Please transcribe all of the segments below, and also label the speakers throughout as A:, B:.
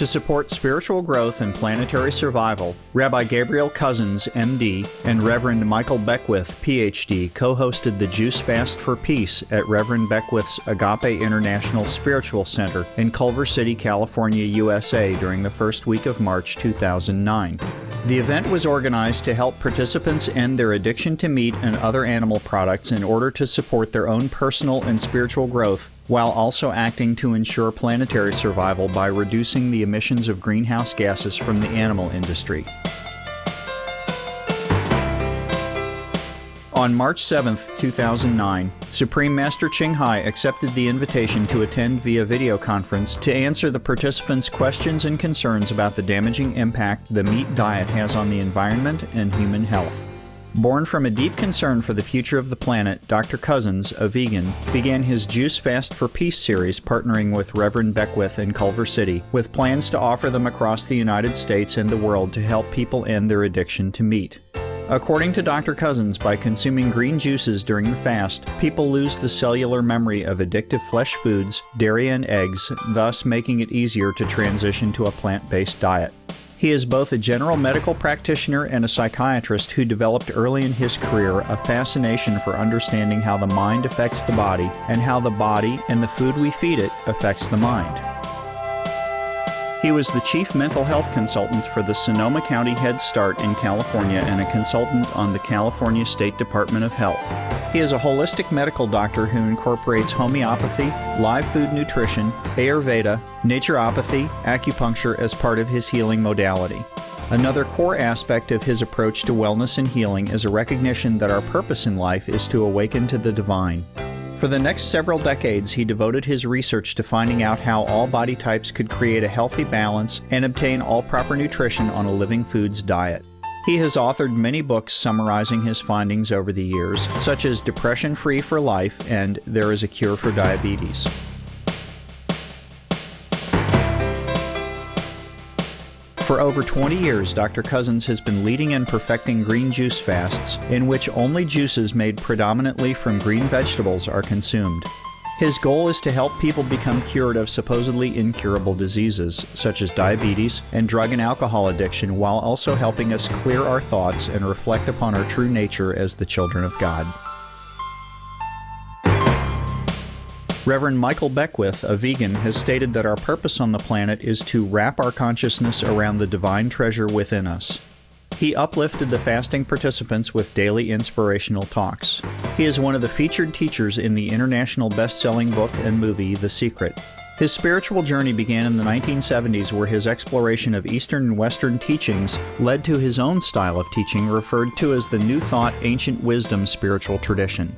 A: To support spiritual growth and planetary survival, Rabbi Gabriel Cousens, MD, and Reverend Michael Beckwith, PhD, co-hosted the Juice Fast for Peace at Reverend Beckwith's Agape International Spiritual Center in Culver City, California, USA during the first week of March 2009. The event was organized to help participants end their addiction to meat and other animal products in order to support their own personal and spiritual growth, while also acting to ensure planetary survival by reducing the emissions of greenhouse gases from the animal industry. On March 7, 2009, Supreme Master Ching Hai accepted the invitation to attend via video conference to answer the participants' questions and concerns about the damaging impact the meat diet has on the environment and human health. Born from a deep concern for the future of the planet, Dr. Cousens, a vegan, began his Juice Fast for Peace series partnering with Reverend Beckwith in Culver City, with plans to offer them across the United States and the world to help people end their addiction to meat. According to Dr. Cousens, by consuming green juices during the fast, people lose the cellular memory of addictive flesh foods, dairy and eggs, thus making it easier to transition to a plant-based diet. He is both a general medical practitioner and a psychiatrist who developed early in his career a fascination for understanding how the mind affects the body and how the body and the food we feed it affects the mind. He was the chief mental health consultant for the Sonoma County Head Start in California and a consultant on the California State Department of Health. He is a holistic medical doctor who incorporates homeopathy, live food nutrition, Ayurveda, naturopathy, acupuncture as part of his healing modality. Another core aspect of his approach to wellness and healing is a recognition that our purpose in life is to awaken to the divine. For the next several decades, he devoted his research to finding out how all body types could create a healthy balance and obtain all proper nutrition on a living foods diet. He has authored many books summarizing his findings over the years, such as Depression Free for Life and There is a Cure for Diabetes. For over 20 years, Dr. Cousens has been leading and perfecting green juice fasts, in which only juices made predominantly from green vegetables are consumed. His goal is to help people become cured of supposedly incurable diseases, such as diabetes and drug and alcohol addiction, while also helping us clear our thoughts and reflect upon our true nature as the children of God. Reverend Michael Beckwith, a vegan, has stated that our purpose on the planet is to wrap our consciousness around the divine treasure within us. He uplifted the fasting participants with daily inspirational talks. He is one of the featured teachers in the international best-selling book and movie, The Secret. His spiritual journey began in the 1970s, where his exploration of Eastern and Western teachings led to his own style of teaching referred to as the New Thought Ancient Wisdom spiritual tradition.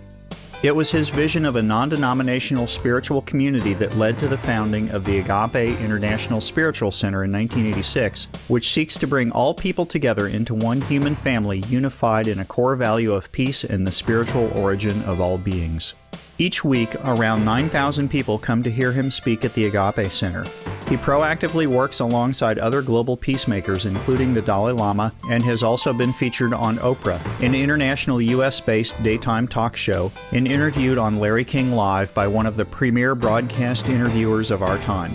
A: It was his vision of a non-denominational spiritual community that led to the founding of the Agape International Spiritual Center in 1986, which seeks to bring all people together into one human family unified in a core value of peace and the spiritual origin of all beings. Each week, around 9,000 people come to hear him speak at the Agape Center. He proactively works alongside other global peacemakers, including the Dalai Lama, and has also been featured on Oprah, an international U.S.-based daytime talk show, and interviewed on Larry King Live by one of the premier broadcast interviewers of our time.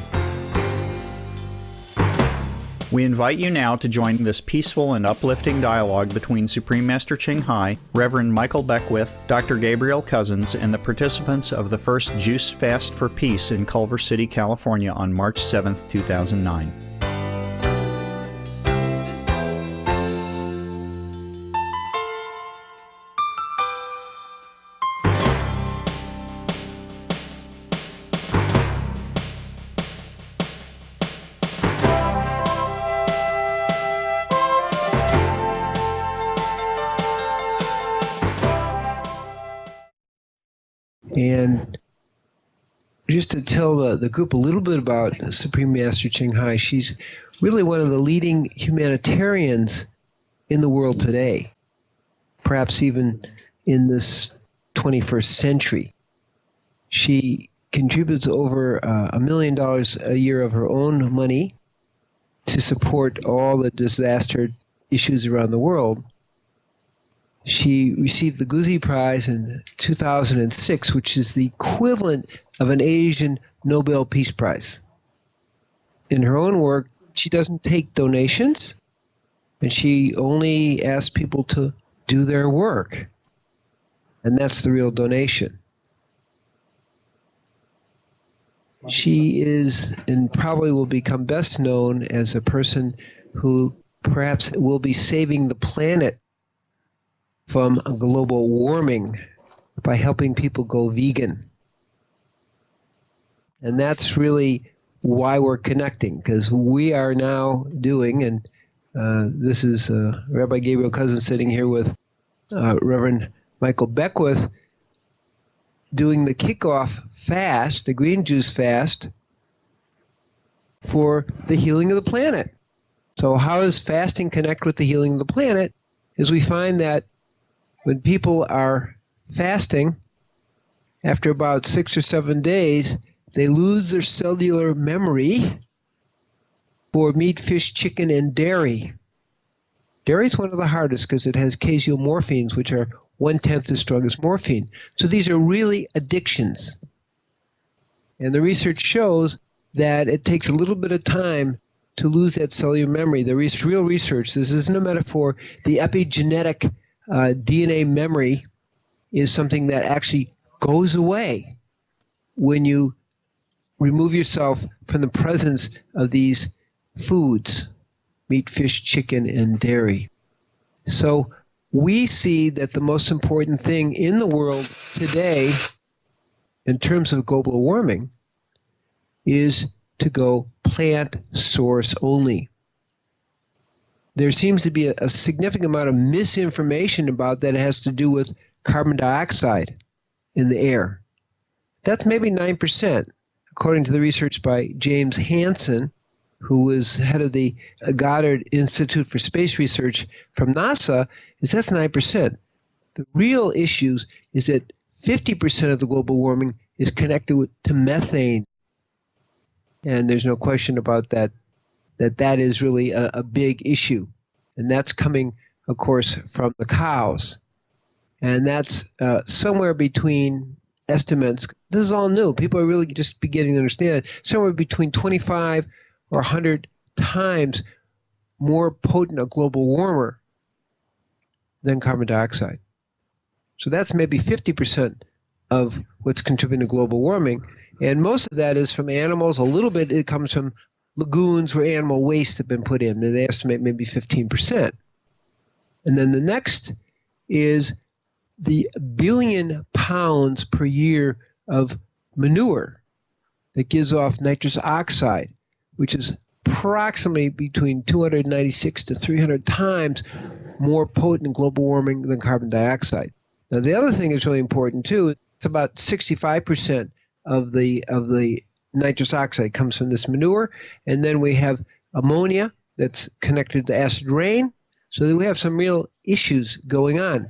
A: We invite you now to join this peaceful and uplifting dialogue between Supreme Master Ching Hai, Reverend Michael Beckwith, Dr. Gabriel Cousens, and the participants of the first Juice Fast for Peace in Culver City, California on March 7, 2009.
B: And just to tell the group a little bit about Supreme Master Ching Hai, she's really one of the leading humanitarians in the world today, perhaps even in this 21st century. She contributes over $1 million a year of her own money to support all the disaster issues around the world. She received the Guzi Prize in 2006, which is the equivalent of an Asian Nobel Peace Prize. In her own work, She doesn't take donations, and she only asks people to do their work. And that's the real donation. She is, and probably will become best known as a person who perhaps will be saving the planet from global warming by helping people go vegan. And that's really why we're connecting, because we are now doing, and this is Rabbi Gabriel Cousin sitting here with Reverend Michael Beckwith, doing the kickoff fast, the green juice fast, for the healing of the planet. So how does fasting connect with the healing of the planet? Is we find that when people are fasting, after about 6 or 7 days, they lose their cellular memory for meat, fish, chicken, and dairy. Dairy is one of the hardest because it has casomorphines, which are 1/10 as strong as morphine. So these are really addictions. And the research shows that it takes a little bit of time to lose that cellular memory. The real research, this isn't a metaphor, the epigenetic DNA memory is something that actually goes away when you remove yourself from the presence of these foods, meat, fish, chicken, and dairy. So we see that the most important thing in the world today, in terms of global warming, is to go plant source only. There seems to be a significant amount of misinformation about that. It has to do with carbon dioxide in the air. That's maybe 9%, according to the research by James Hansen, who was head of the Goddard Institute for Space Research from NASA, that's 9%. The real issues is that 50% of the global warming is connected to methane. And there's no question about that is really a big issue. And that's coming, of course, from the cows. And that's somewhere between estimates. This is all new. People are really just beginning to understand it. Somewhere between 25 or 100 times more potent a global warmer than carbon dioxide. So that's maybe 50% of what's contributing to global warming. And most of that is from animals. A little bit it comes from lagoons where animal waste have been put in, and they estimate maybe 15%. And then the next is the billion pounds per year of manure that gives off nitrous oxide, which is approximately between 296 to 300 times more potent in global warming than carbon dioxide. Now, the other thing that's really important, too, it's about 65% of the nitrous oxide comes from this manure. And then we have ammonia that's connected to acid rain. So we have some real issues going on.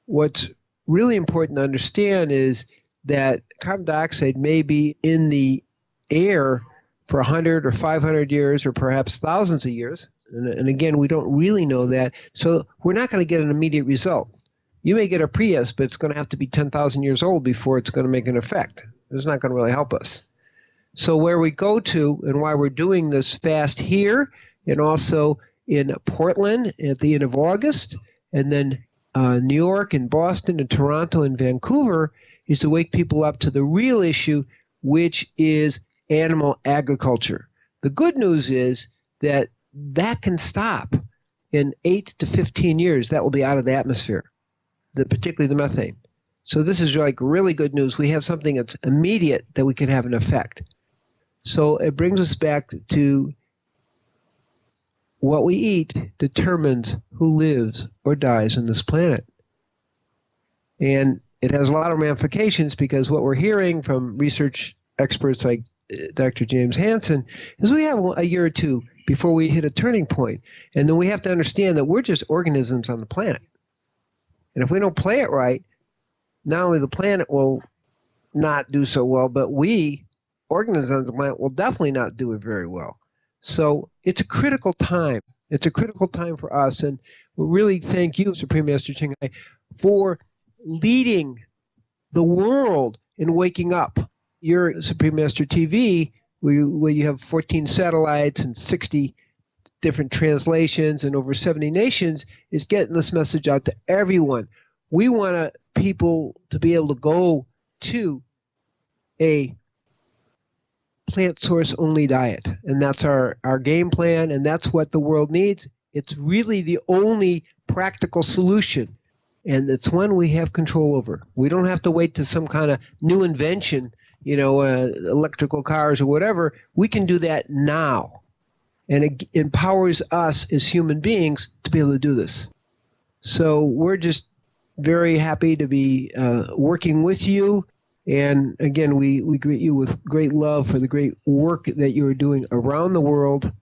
B: What's really important to understand is that carbon dioxide may be in the air for 100 or 500 years or perhaps thousands of years. And again, we don't really know that. So we're not going to get an immediate result. You may get a Prius, but it's going to have to be 10,000 years old before it's going to make an effect. It's not going to really help us. So where we go to and why we're doing this fast here and also in Portland at the end of August, and then New York and Boston and Toronto and Vancouver, is to wake people up to the real issue, which is animal agriculture. The good news is that can stop in 8 to 15 years. That will be out of the atmosphere, particularly the methane. So this is like really good news. We have something that's immediate that we can have an effect. So it brings us back to what we eat determines who lives or dies on this planet. And it has a lot of ramifications because what we're hearing from research experts like Dr. James Hansen is we have a year or two before we hit a turning point. And then we have to understand that we're just organisms on the planet. And if we don't play it right, not only the planet will not do so well, but we, organisms on the planet, will definitely not do it very well. So it's a critical time. It's a critical time for us. And we really thank you, Supreme Master Ching Hai, for leading the world in waking up. Your Supreme Master TV where you have 14 satellites and 60 different translations and over 70 nations, is getting this message out to everyone. We want people to be able to go to a plant source only diet. And that's our game plan, and that's what the world needs. It's really the only practical solution, and it's one we have control over. We don't have to wait to some kind of new invention, electrical cars or whatever. We can do that now. And it empowers us as human beings to be able to do this. So we're just very happy to be working with you. And again, we greet you with great love for the great work that you are doing around the world.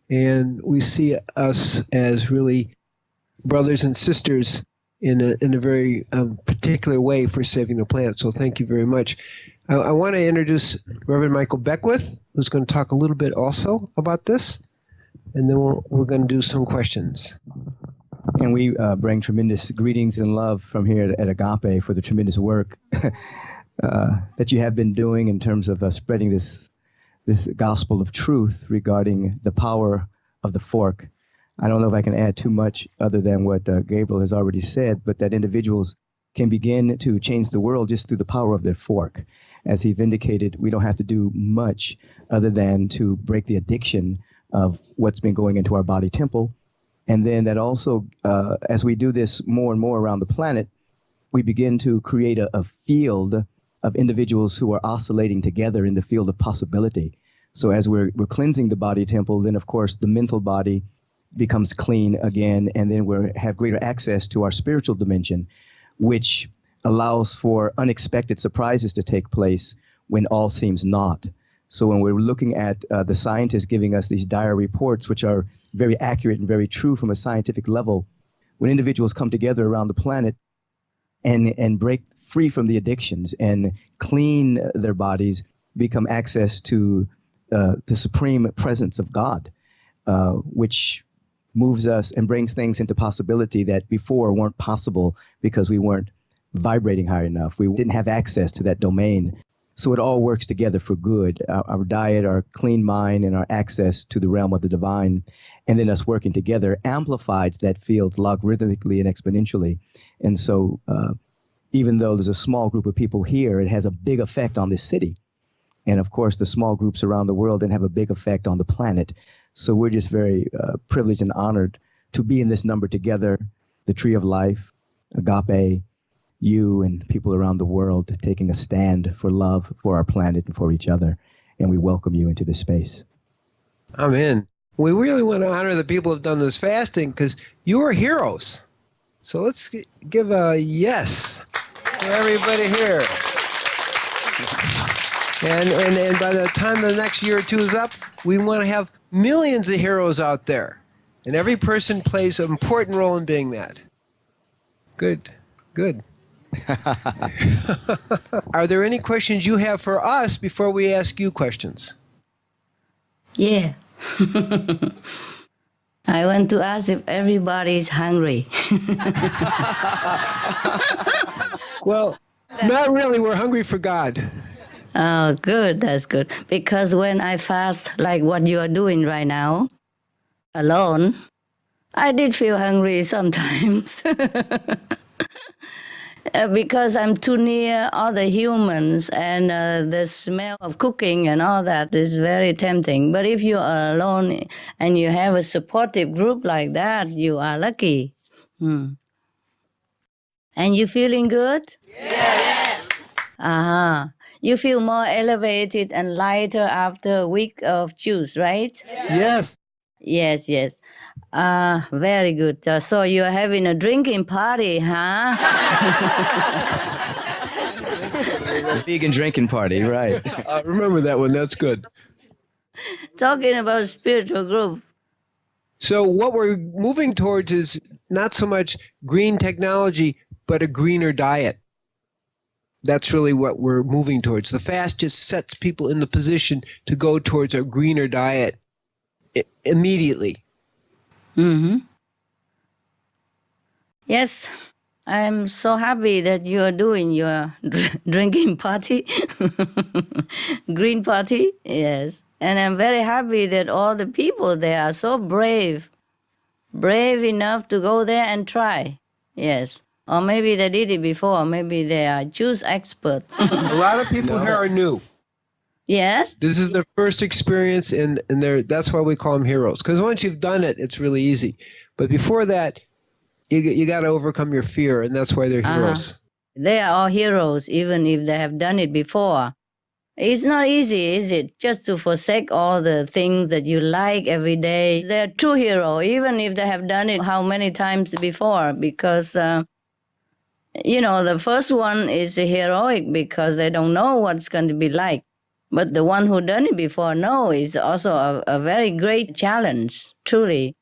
B: And we see us as really brothers and sisters in a very particular way for saving the planet. So thank you very much. I want to introduce Reverend Michael Beckwith, who's going to talk a little bit also about this. And then we're going to do some questions.
C: And we bring tremendous greetings and love from here at Agape for the tremendous work that you have been doing in terms of spreading this gospel of truth regarding the power of the fork. I don't know if I can add too much other than what Gabriel has already said, but that individuals can begin to change the world just through the power of their fork. As he vindicated, we don't have to do much other than to break the addiction of what's been going into our body temple. And then that also, as we do this more and more around the planet, we begin to create a field of individuals who are oscillating together in the field of possibility. So as we're cleansing the body temple, then of course the mental body becomes clean again, and then we have greater access to our spiritual dimension, which allows for unexpected surprises to take place when all seems not. So when we're looking at the scientists giving us these dire reports, which are very accurate and very true from a scientific level, when individuals come together around the planet and break free from the addictions and clean their bodies, become access to the supreme presence of God, which moves us and brings things into possibility that before weren't possible because we weren't vibrating high enough. We didn't have access to that domain. So it all works together for good. Our diet, our clean mind, and our access to the realm of the divine, and then us working together amplifies that field logarithmically and exponentially. And so even though there's a small group of people here, it has a big effect on this city. And of course, the small groups around the world then have a big effect on the planet. So we're just very privileged and honored to be in this number together, the Tree of Life, Agape, you and people around the world taking a stand for love for our planet and for each other. And we welcome you into this space.
B: Amen. We really want to honor the people who have done this fasting because you are heroes. So let's give a yes for everybody here. And by the time the next year or two is up, we want to have millions of heroes out there. And every person plays an important role in being that. Good. Are there any questions you have for us before we ask you questions?
D: Yeah. I want to ask if everybody is hungry.
B: Well, not really. We're hungry for God.
D: Oh, good. That's good. Because when I fast, like what you are doing right now, alone, I did feel hungry sometimes. Because I'm too near other humans, and the smell of cooking and all that is very tempting. But if you are alone and you have a supportive group like that, you are lucky. And you feeling good?
E: Yes.
D: Uh-huh. You feel more elevated and lighter after a week of juice, right?
B: Yes.
D: Yes. Very good. So you're having a drinking party, huh?
C: Vegan drinking party, right.
B: Remember that one. That's good.
D: Talking about spiritual group.
B: So what we're moving towards is not so much green technology, but a greener diet. That's really what we're moving towards. The fast just sets people in the position to go towards a greener diet immediately.
D: Mm-hmm. Yes, I'm so happy that you are doing your drinking party. Green party, yes. And I'm very happy that all the people there are so brave enough to go there and try. Yes. Or maybe they did it before. Maybe they are juice expert.
B: A lot of people here are new.
D: Yes.
B: This is their first experience, and that's why we call them heroes. Because once you've done it, it's really easy. But before that, you got to overcome your fear, and that's why they're heroes.
D: They are all heroes, even if they have done it before. It's not easy, is it? Just to forsake all the things that you like every day. They're true hero, even if they have done it how many times before, because, the first one is heroic because they don't know what's going to be like. But the one who done it before is also a very great challenge, truly.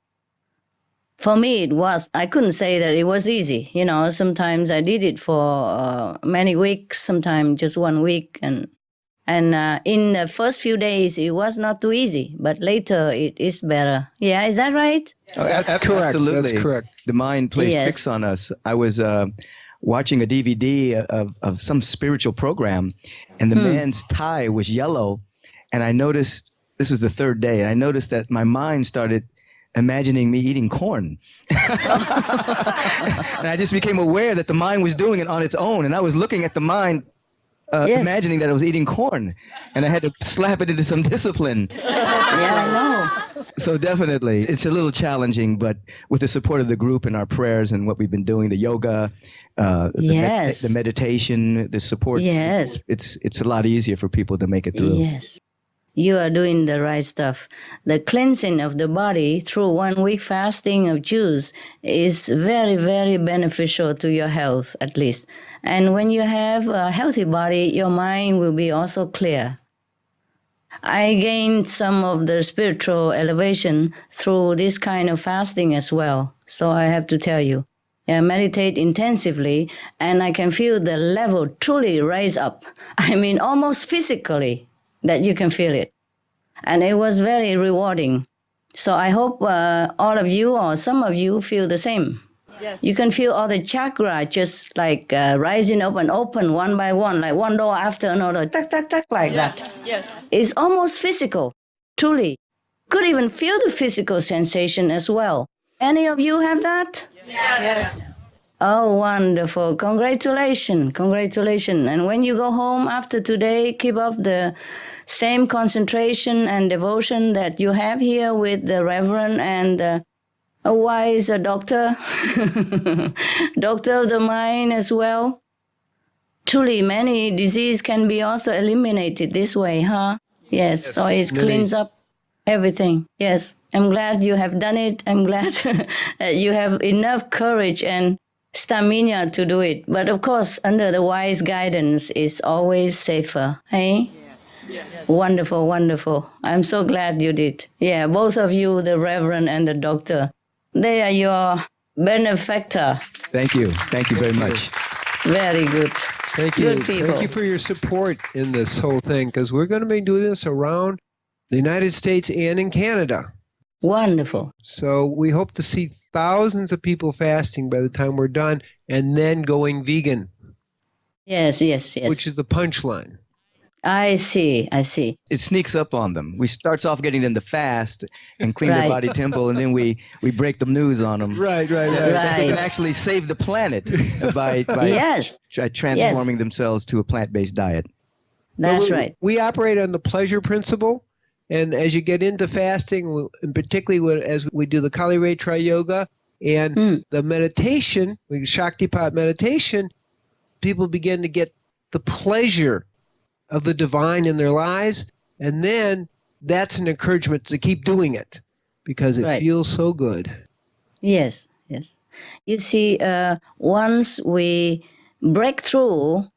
D: For me, it was. I couldn't say that it was easy. Sometimes I did it for many weeks, sometimes just 1 week. And in the first few days, it was not too easy. But later, it is better. Yeah, is that right?
C: Oh, that's correct.
B: Absolutely. That's correct.
C: The mind plays tricks on us. I was watching a DVD of some spiritual program, and the man's tie was yellow. And I noticed, this was the third day, and I noticed that my mind started imagining me eating corn. And I just became aware that the mind was doing it on its own. And I was looking at the mind, imagining that it was eating corn. And I had to slap it into some discipline.
D: Yeah, I know.
C: So definitely, it's a little challenging, but with the support of the group and our prayers and what we've been doing, the yoga, the meditation, the support, it's a lot easier for people to make it through.
D: Yes. You are doing the right stuff. The cleansing of the body through 1 week fasting of juice is very, very beneficial to your health, at least. And when you have a healthy body, your mind will be also clear. I gained some of the spiritual elevation through this kind of fasting as well. So I have to tell you, I meditate intensively, and I can feel the level truly rise up. I mean, almost physically, that you can feel it. And it was very rewarding. So I hope all of you or some of you feel the same. Yes. You can feel all the chakra just like rising up and open one by one, like one door after another, tuck, tuck, tuck, like that.
E: Yes.
D: It's almost physical, truly. Could even feel the physical sensation as well. Any of you have that?
E: Yes.
D: Oh, wonderful. Congratulations. Congratulations. And when you go home after today, keep up the same concentration and devotion that you have here with the Reverend and a wise doctor, doctor of the mind as well. Truly, many diseases can be also eliminated this way, huh? Yes, so it cleans up everything. Yes, I'm glad you have done it. I'm glad you have enough courage and stamina to do it. But of course, under the wise guidance is always safer. Hey? Yes. Wonderful, wonderful. I'm so glad you did. Yeah, both of you, the Reverend and the Doctor, they are your benefactor.
C: Thank you. Thank you very much.
D: Very good.
B: Thank you.
D: Good people.
B: Thank you for your support in this whole thing, because we're going to be doing this around the United States and in Canada.
D: Wonderful.
B: So we hope to see thousands of people fasting by the time we're done, and then going vegan.
D: Yes.
B: Which is the punchline.
D: I see.
C: It sneaks up on them. We starts off getting them to fast and clean their body temple, and then we break the news on them.
B: Right.
C: They can actually save the planet by transforming themselves to a plant-based diet.
D: That's right.
B: We operate on the pleasure principle. And as you get into fasting, and particularly as we do the Kali Retra Yoga and the meditation, Shaktipat meditation, people begin to get the pleasure of the divine in their lives. And then that's an encouragement to keep doing it because it feels so good.
D: Yes. You see, once we break through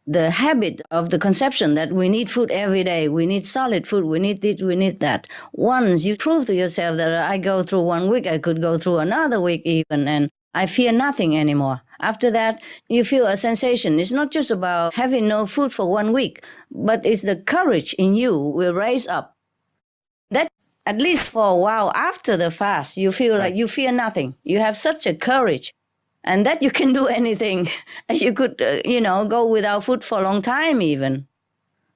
D: the habit of the conception that we need food every day, we need solid food, we need this, we need that. Once you prove to yourself that I go through 1 week, I could go through another week even, and I fear nothing anymore. After that, you feel a sensation. It's not just about having no food for 1 week, but it's the courage in you will rise up. That, at least for a while after the fast, you feel like you fear nothing. You have such a courage. And that you can do anything. You could, go without food for a long time even.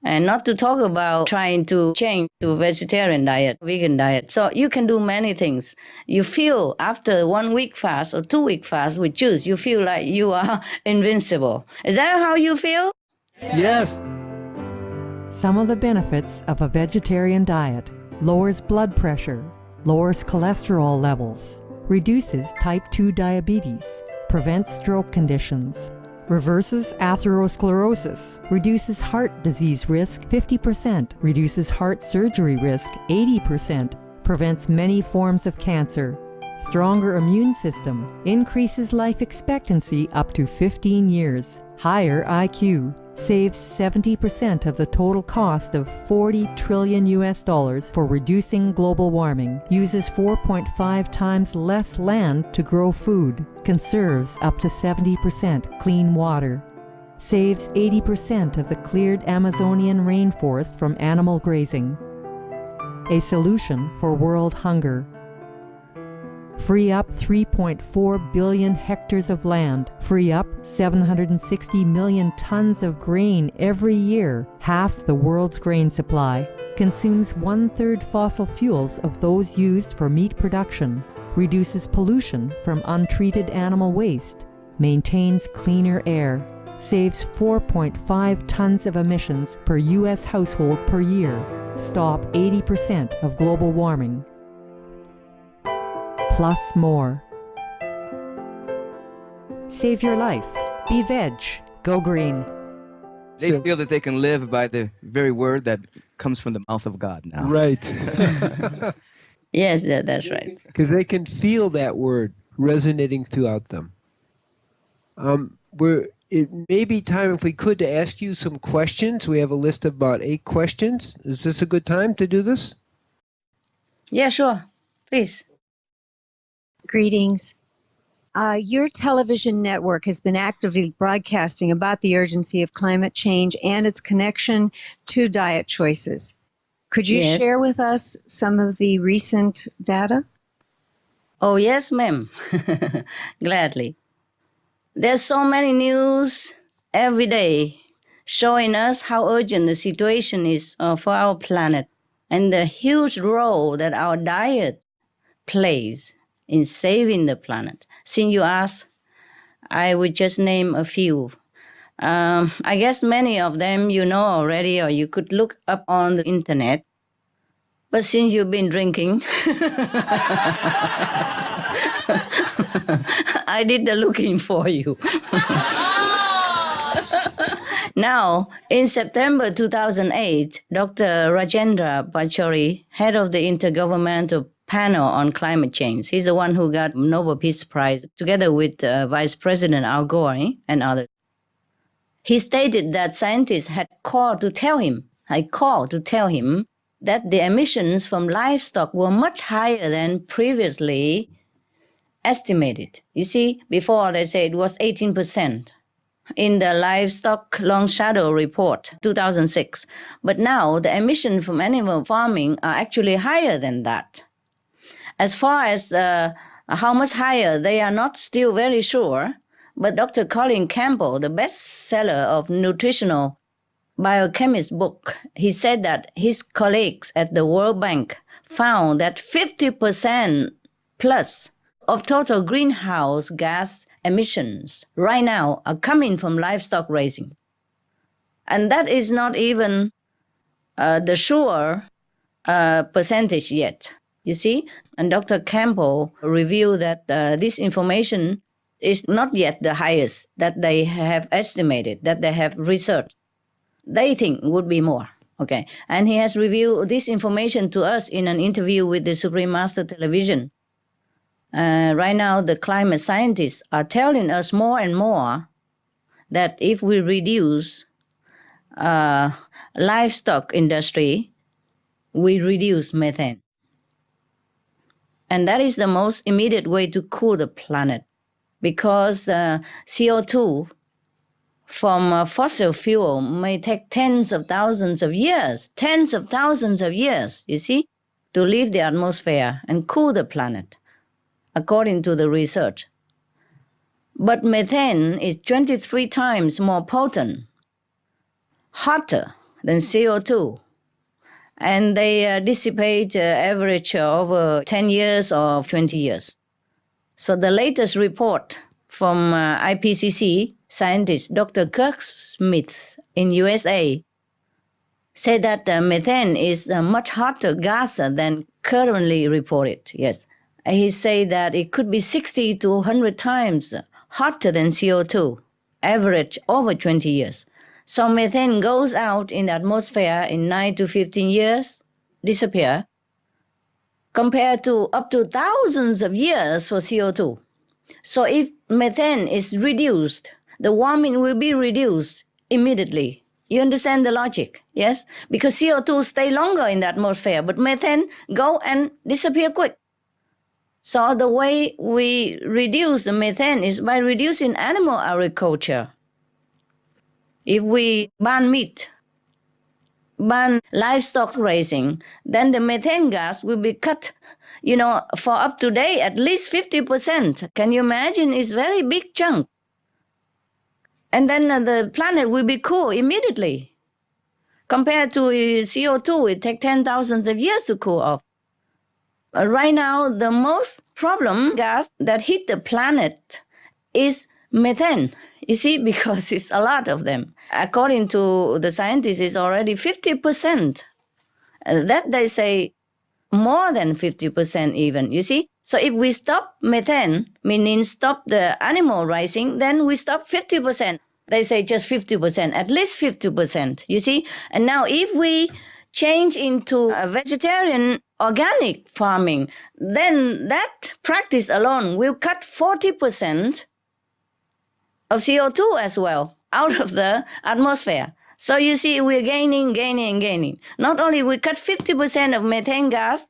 D: And not to talk about trying to change to vegetarian diet, vegan diet. So you can do many things. You feel after 1 week fast or 2 week fast with juice, you feel like you are invincible. Is that how you feel?
B: Yes.
E: Some of the benefits of a vegetarian diet: lowers blood pressure, lowers cholesterol levels, reduces type 2 diabetes, prevents stroke conditions, reverses atherosclerosis, reduces heart disease risk 50%, reduces heart surgery risk 80%, prevents many forms of cancer, stronger immune system, increases life expectancy up to 15 years, higher IQ, saves 70% of the total cost of $40 trillion for reducing global warming, uses 4.5 times less land to grow food, conserves up to 70% clean water, saves 80% of the cleared Amazonian rainforest from animal grazing. A solution for world hunger. Free up 3.4 billion hectares of land, free up 760 million tons of grain every year, half the world's grain supply, consumes 1/3 fossil fuels of those used for meat production, reduces pollution from untreated animal waste, maintains cleaner air, saves 4.5 tons of emissions per U.S. household per year, stop 80% of global warming. Plus more. Save your life. Be veg. Go green.
C: They feel that they can live by the very word that comes from the mouth of God now.
B: Right.
D: Yes, that's right.
B: Because they can feel that word resonating throughout them. It may be time, if we could, to ask you some questions. We have a list of about 8 questions. Is this a good time to do this?
D: Yeah, sure. Please.
F: Greetings. Your television network has been actively broadcasting about the urgency of climate change and its connection to diet choices. Could you
D: Yes.
F: share with us some of the recent data?
D: Oh, yes, ma'am. Gladly. There's so many news every day showing us how urgent the situation is for our planet and the huge role that our diet plays in saving the planet. Since you asked, I would just name a few. I guess many of them you know already, or you could look up on the internet. But since you've been drinking, I did the looking for you. Now, in September 2008, Dr. Rajendra Pachauri, head of the Intergovernmental Panel on Climate Change, he's the one who got Nobel Peace Prize together with Vice President Al Gore and others. He stated that scientists had called to tell him that the emissions from livestock were much higher than previously estimated. You see, before they said it was 18% in the Livestock Long Shadow Report, 2006. But now the emissions from animal farming are actually higher than that. As far as how much higher, they are not still very sure. But Dr. Colin Campbell, the bestseller of nutritional biochemist book, he said that his colleagues at the World Bank found that 50% plus of total greenhouse gas emissions right now are coming from livestock raising. And that is not even the sure percentage yet, you see? And Dr. Campbell revealed that this information is not yet the highest that they have estimated, that they have researched. They think would be more, okay? And he has revealed this information to us in an interview with the Supreme Master Television. Right now, the climate scientists are telling us more and more that if we reduce livestock industry, we reduce methane. And that is the most immediate way to cool the planet, because CO2 from fossil fuel may take tens of thousands of years, you see, to leave the atmosphere and cool the planet, according to the research. But methane is 23 times more potent, hotter than CO2. And they dissipate average over 10 years or 20 years. So the latest report from IPCC scientist Dr. Kirk Smith in USA said that methane is a much hotter gas than currently reported. Yes, he said that it could be 60 to 100 times hotter than CO2, average over 20 years. So methane goes out in the atmosphere in 9 to 15 years, disappear, compared to up to thousands of years for CO2. So if methane is reduced, the warming will be reduced immediately. You understand the logic, yes? Because CO2 stay longer in the atmosphere, but methane go and disappear quick. So the way we reduce the methane is by reducing animal agriculture. If we ban meat, ban livestock raising, then the methane gas will be cut, for up to date, at least 50%. Can you imagine? It's a very big chunk. And then the planet will be cool immediately. Compared to CO2, it takes 10,000 of years to cool off. Right now, the most problem gas that hit the planet is methane. You see, because it's a lot of them. According to the scientists, it's already 50%. That they say more than 50% even, you see? So if we stop methane, meaning stop the animal rising, then we stop 50%. They say just 50%, at least 50%, you see? And now if we change into a vegetarian organic farming, then that practice alone will cut 40% of CO2 as well out of the atmosphere. So you see, we're gaining. Not only we cut 50% of methane gas,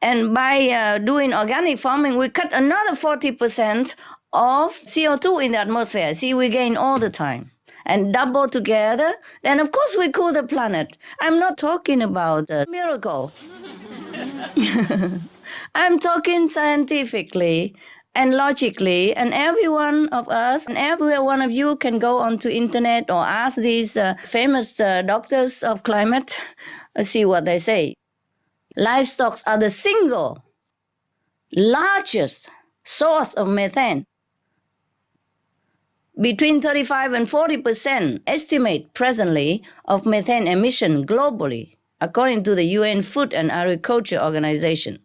D: and by doing organic farming, we cut another 40% of CO2 in the atmosphere. See, we gain all the time. And double together, then of course we cool the planet. I'm not talking about a miracle. I'm talking scientifically and logically, and every one of us and every one of you can go onto internet or ask these famous doctors of climate, see what they say. Livestock are the single largest source of methane. Between 35 and 40% estimate presently of methane emission globally, according to the UN Food and Agriculture Organization.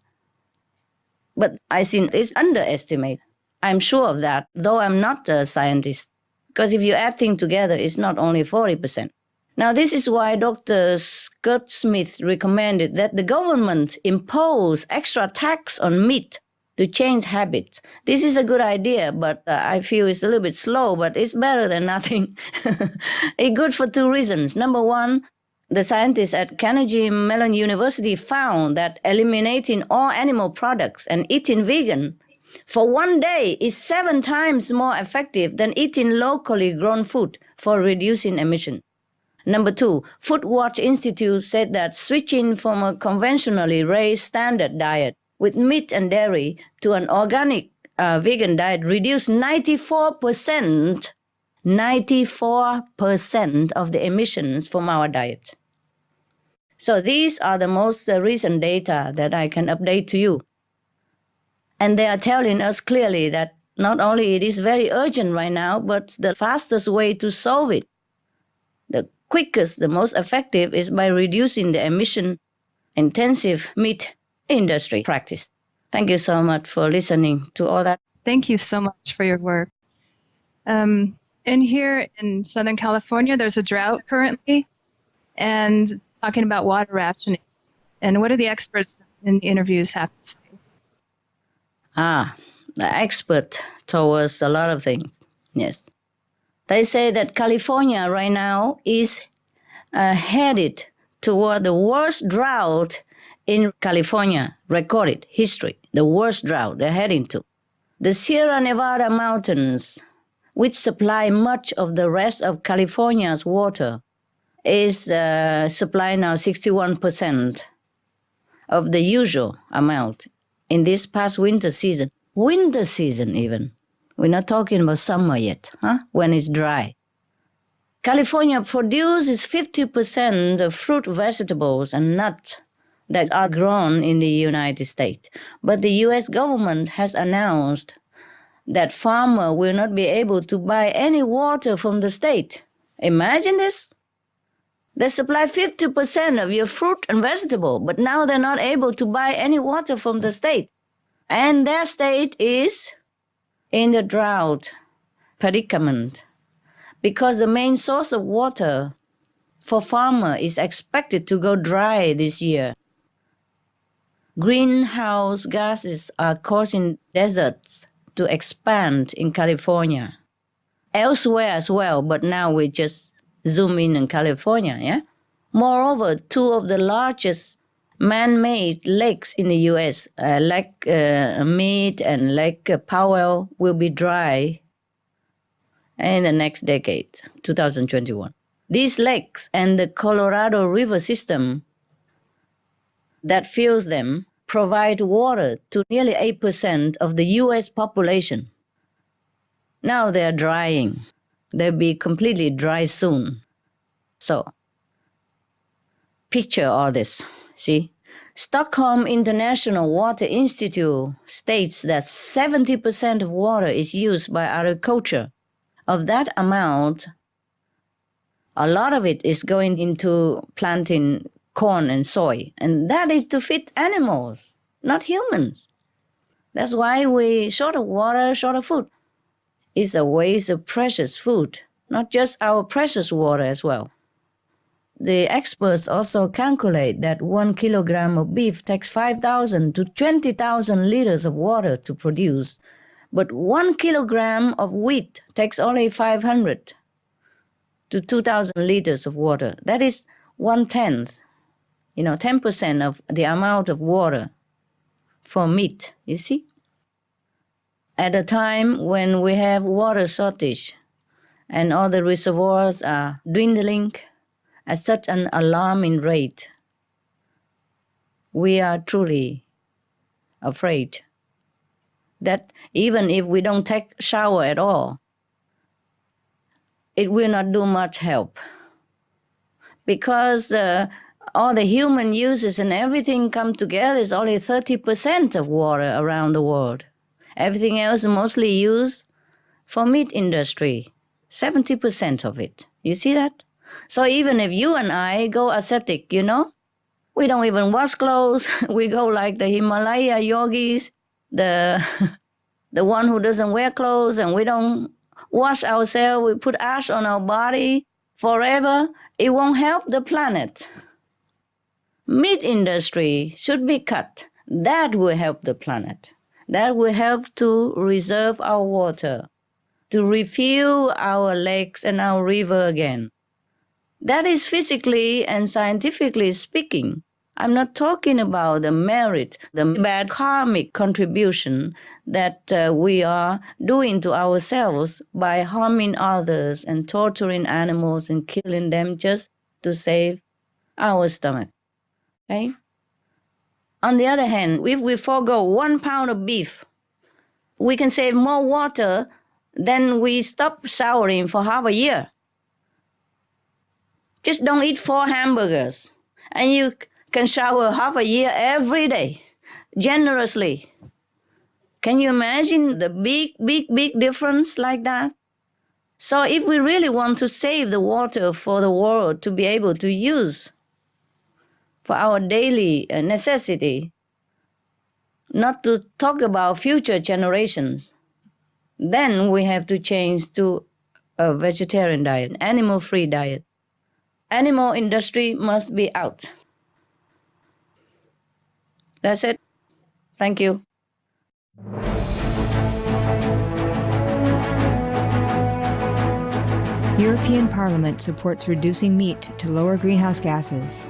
D: But I think it's underestimated. I'm sure of that, though I'm not a scientist. Because if you add things together, it's not only 40%. Now, this is why Dr. Kurt Smith recommended that the government impose extra tax on meat to change habits. This is a good idea, but I feel it's a little bit slow, but it's better than nothing. It's good for two reasons. Number one, the scientists at Carnegie Mellon University found that eliminating all animal products and eating vegan for one day is 7 times more effective than eating locally grown food for reducing emission. Number two, Food Watch Institute said that switching from a conventionally raised standard diet with meat and dairy to an organic vegan diet reduced 94% of the emissions from our diet. So these are the most recent data that I can update to you. And they are telling us clearly that not only it is very urgent right now, but the fastest way to solve it, the quickest, the most effective, is by reducing the emission-intensive meat industry practice. Thank you so much for listening to all that.
G: Thank you so much for your work. And here in Southern California, there's a drought currently, and talking about water rationing. And what do the experts in the interviews have to say?
D: The expert told us a lot of things, yes. They say that California right now is headed toward the worst drought in California recorded history, the worst drought they're heading to. The Sierra Nevada mountains, which supply much of the rest of California's water, is supplying now 61% of the usual amount in this past winter season. Winter season even. We're not talking about summer yet, when it's dry. California produces 50% of fruit, vegetables, and nuts that are grown in the United States. But the U.S. government has announced that farmers will not be able to buy any water from the state. Imagine this. They supply 50% of your fruit and vegetable, but now they're not able to buy any water from the state. And their state is in the drought predicament because the main source of water for farmer is expected to go dry this year. Greenhouse gases are causing deserts to expand in California. Elsewhere as well, but now we just zoom in California, yeah? Moreover, two of the largest man-made lakes in the U.S., Lake Mead and Lake Powell, will be dry in the next decade, 2021. These lakes and the Colorado River system that fills them provide water to nearly 8% of the U.S. population. Now they're drying. They'll be completely dry soon. So, picture all this, see? Stockholm International Water Institute states that 70% of water is used by agriculture. Of that amount, a lot of it is going into planting corn and soy, and that is to feed animals, not humans. That's why we short of water, short of food. It's a waste of precious food, not just our precious water as well. The experts also calculate that 1 kilogram of beef takes 5,000 to 20,000 liters of water to produce, but 1 kilogram of wheat takes only 500 to 2,000 liters of water. That is 1/10, 10% of the amount of water for meat, you see? At a time when we have water shortage and all the reservoirs are dwindling at such an alarming rate, we are truly afraid that even if we don't take shower at all, it will not do much help. Because all the human uses and everything come together is only 30% of water around the world. Everything else mostly used for meat industry, 70% of it. You see that? So even if you and I go ascetic, we don't even wash clothes. We go like the Himalaya yogis, the one who doesn't wear clothes, and we don't wash ourselves. We put ash on our body forever. It won't help the planet. Meat industry should be cut. That will help the planet. That will help to reserve our water, to refuel our lakes and our river again. That is physically and scientifically speaking. I'm not talking about the merit, the bad karmic contribution that we are doing to ourselves by harming others and torturing animals and killing them just to save our stomach. Okay? On the other hand, if we forego 1 pound of beef, we can save more water than we stop showering for half a year. Just don't eat 4 hamburgers, and you can shower half a year every day, generously. Can you imagine the big difference like that? So if we really want to save the water for the world to be able to use for our daily necessity, not to talk about future generations, then we have to change to a vegetarian diet, animal-free diet. Animal industry must be out. That's it. Thank you.
H: European Parliament supports reducing meat to lower greenhouse gases.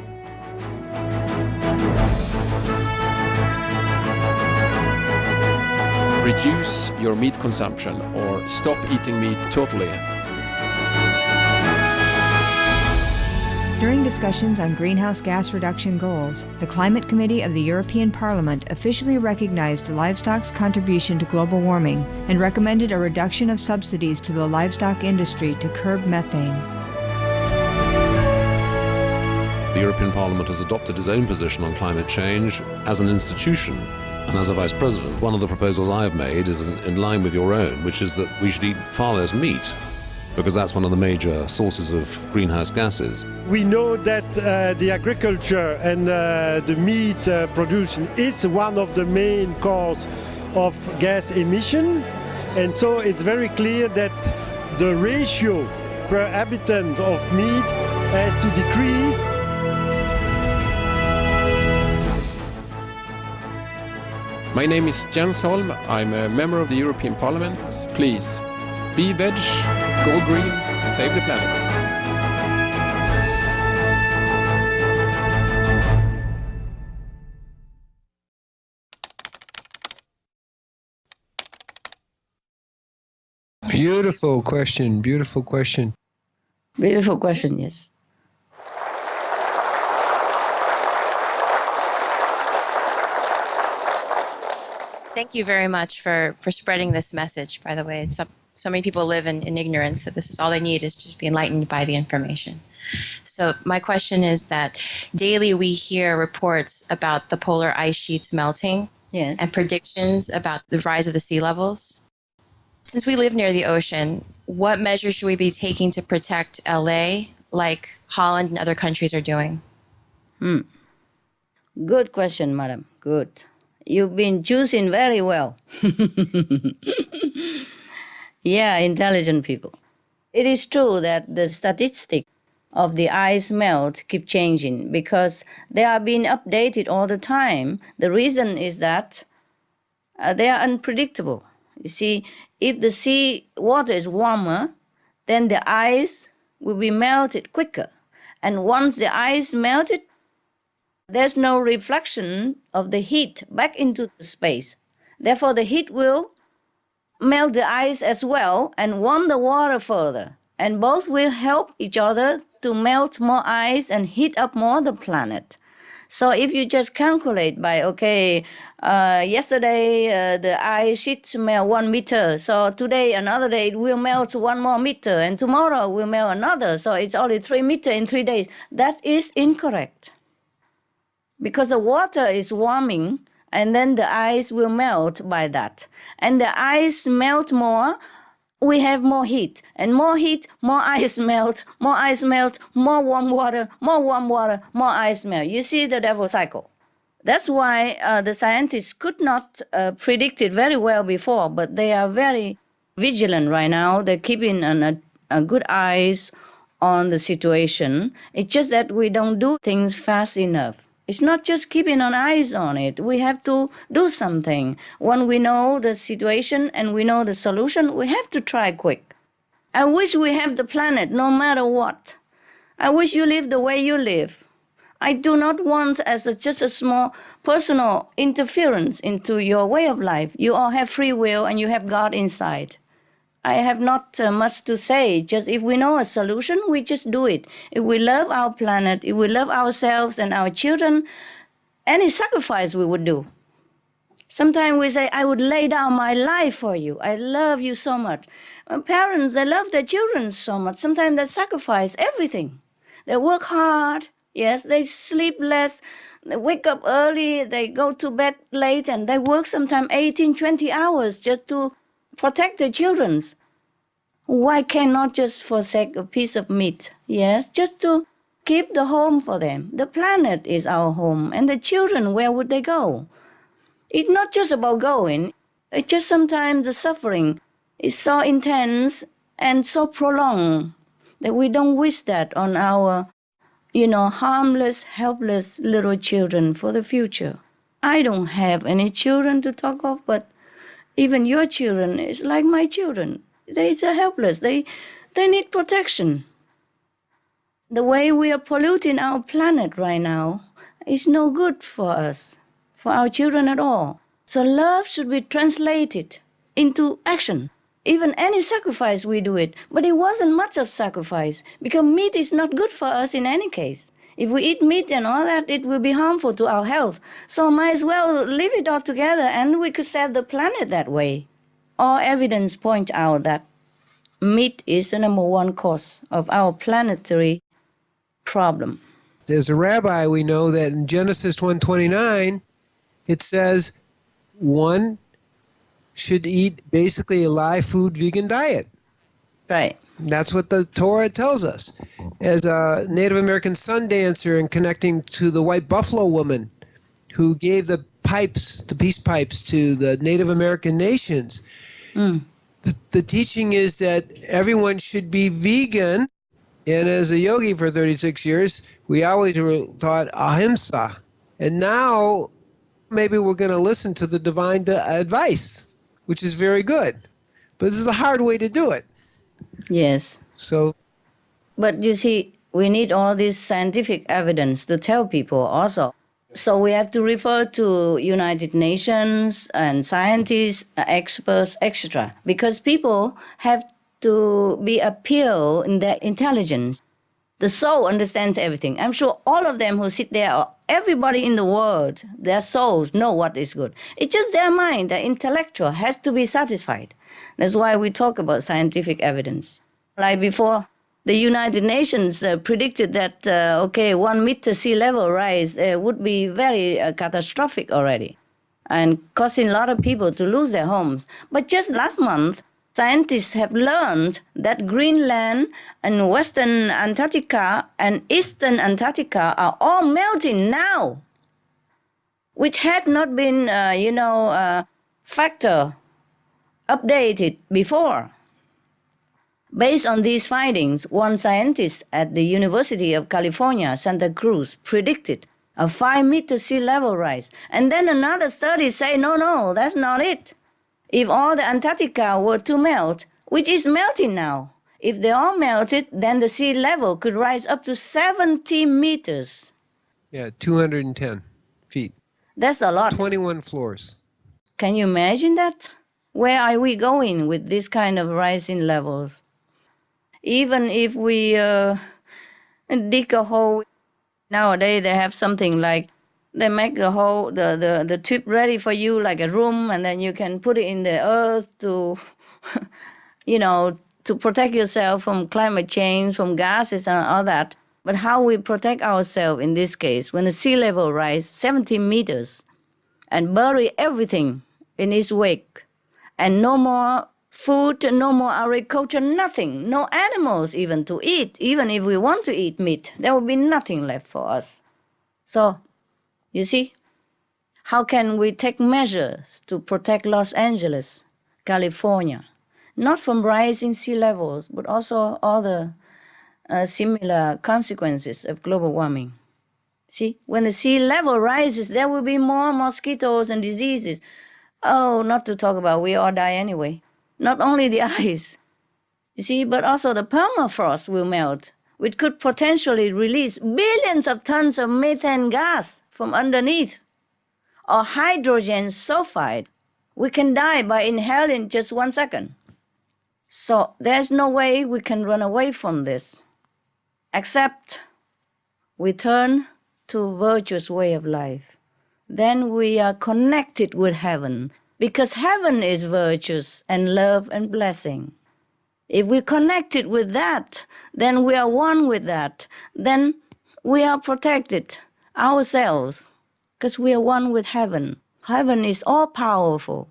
I: Reduce your meat consumption or stop eating meat totally.
H: During discussions on greenhouse gas reduction goals, the Climate Committee of the European Parliament officially recognized livestock's contribution to global warming and recommended a reduction of subsidies to the livestock industry to curb methane.
J: The European Parliament has adopted its own position on climate change as an institution. And as a Vice President, one of the proposals I have made is in line with your own, which is that we should eat far less meat, because that's one of the major sources of greenhouse gases.
K: We know that the agriculture and the meat production is one of the main causes of gas emission, and so it's very clear that the ratio per habitant of meat has to decrease.
I: My name is Jens Holm. I'm a member of the European Parliament. Please, be veg, go green, save the planet.
B: Beautiful question. Beautiful question.
D: Beautiful question, yes.
L: Thank you very much for spreading this message, by the way. So many people live in ignorance that this is all they need is just be enlightened by the information. So my question is that daily we hear reports about the polar ice sheets melting,
D: Yes.
L: and predictions about the rise of the sea levels. Since we live near the ocean, what measures should we be taking to protect LA like Holland and other countries are doing?
D: Good question, madam. Good. You've been choosing very well. Yeah, intelligent people. It is true that the statistic of the ice melt keep changing because they are being updated all the time. The reason is that they are unpredictable. You see, if the sea water is warmer, then the ice will be melted quicker. And once the ice melted, there's no reflection of the heat back into the space. Therefore, the heat will melt the ice as well and warm the water further. And both will help each other to melt more ice and heat up more the planet. So if you just calculate by, yesterday the ice sheets melt 1 meter, so today, another day, it will melt 1 more meter, and tomorrow will melt another, so it's only 3 meters in 3 days. That is incorrect. Because the water is warming, and then the ice will melt by that. And the ice melt more, we have more heat. And more heat, more ice melt, more warm water, more ice melt. You see the devil cycle. That's why the scientists could not predict it very well before, but they are very vigilant right now. They're keeping a good eyes on the situation. It's just that we don't do things fast enough. It's not just keeping an eyes on it. We have to do something. When we know the situation and we know the solution, we have to try quick. I wish we have the planet no matter what. I wish you live the way you live. I do not want just a small personal interference into your way of life. You all have free will and you have God inside. I have not much to say. Just if we know a solution, we just do it. If we love our planet, if we love ourselves and our children, any sacrifice we would do. Sometimes we say, I would lay down my life for you. I love you so much. Parents, they love their children so much. Sometimes they sacrifice everything. They work hard. Yes, they sleep less. They wake up early. They go to bed late and they work sometimes 18, 20 hours just to protect the children. Why cannot just forsake a piece of meat? Yes, just to keep the home for them. The planet is our home. And the children, where would they go? It's not just about going. It's just sometimes the suffering is so intense and so prolonged that we don't wish that on our, harmless, helpless little children for the future. I don't have any children to talk of, but even your children is like my children. They are helpless. They need protection. The way we are polluting our planet right now is no good for us, for our children at all. So love should be translated into action. Even any sacrifice we do it, but it wasn't much of sacrifice because meat is not good for us in any case. If we eat meat and all that, it will be harmful to our health. So might as well leave it all together and we could save the planet that way. All evidence point out that meat is the number one cause of our planetary problem.
B: As a rabbi, we know that in Genesis 1:29, it says one should eat basically a live food vegan diet.
D: Right.
B: That's what the Torah tells us. As a Native American sun dancer and connecting to the white buffalo woman who gave the peace pipes to the Native American nations, the teaching is that everyone should be vegan. And as a yogi for 36 years, we always were taught ahimsa. And now maybe we're going to listen to the divine advice, which is very good. But this is a hard way to do it.
D: Yes.
B: So,
D: but you see, we need all this scientific evidence to tell people also. So we have to refer to United Nations and scientists, experts, etc. Because people have to be appeal in their intelligence. The soul understands everything. I'm sure all of them who sit there, or everybody in the world, their souls know what is good. It's just their mind, their intellectual, has to be satisfied. That's why we talk about scientific evidence. Like before, the United Nations predicted that, 1 meter sea level rise would be very catastrophic already and causing a lot of people to lose their homes. But just last month, scientists have learned that Greenland and Western Antarctica and Eastern Antarctica are all melting now, which had not been, factor updated before. Based on these findings, one scientist at the University of California, Santa Cruz, predicted a 5-meter sea level rise. And then another study say, no, that's not it. If all the Antarctica were to melt, which is melting now, if they all melted, then the sea level could rise up to 70 meters.
B: Yeah, 210 feet.
D: That's a lot.
B: 21 floors.
D: Can you imagine that? Where are we going with this kind of rising levels? Even if we dig a hole, nowadays they have something like, they make the hole, the tube ready for you like a room, and then you can put it in the earth to, to protect yourself from climate change, from gases and all that. But how we protect ourselves in this case, when the sea level rise 70 meters and bury everything in its wake, and no more food, no more agriculture, nothing, no animals even to eat. Even if we want to eat meat, there will be nothing left for us. So, you see, how can we take measures to protect Los Angeles, California, not from rising sea levels, but also other similar consequences of global warming? See, when the sea level rises, there will be more mosquitoes and diseases. Oh, not to talk about, we all die anyway. Not only the ice, you see, but also the permafrost will melt, which could potentially release billions of tons of methane gas from underneath, or hydrogen sulfide. We can die by inhaling just 1 second. So there's no way we can run away from this, except we turn to virtuous way of life. Then we are connected with heaven, because heaven is virtuous and love and blessing. If we're connected with that, then we are one with that. Then we are protected ourselves, because we are one with heaven. Heaven is all-powerful,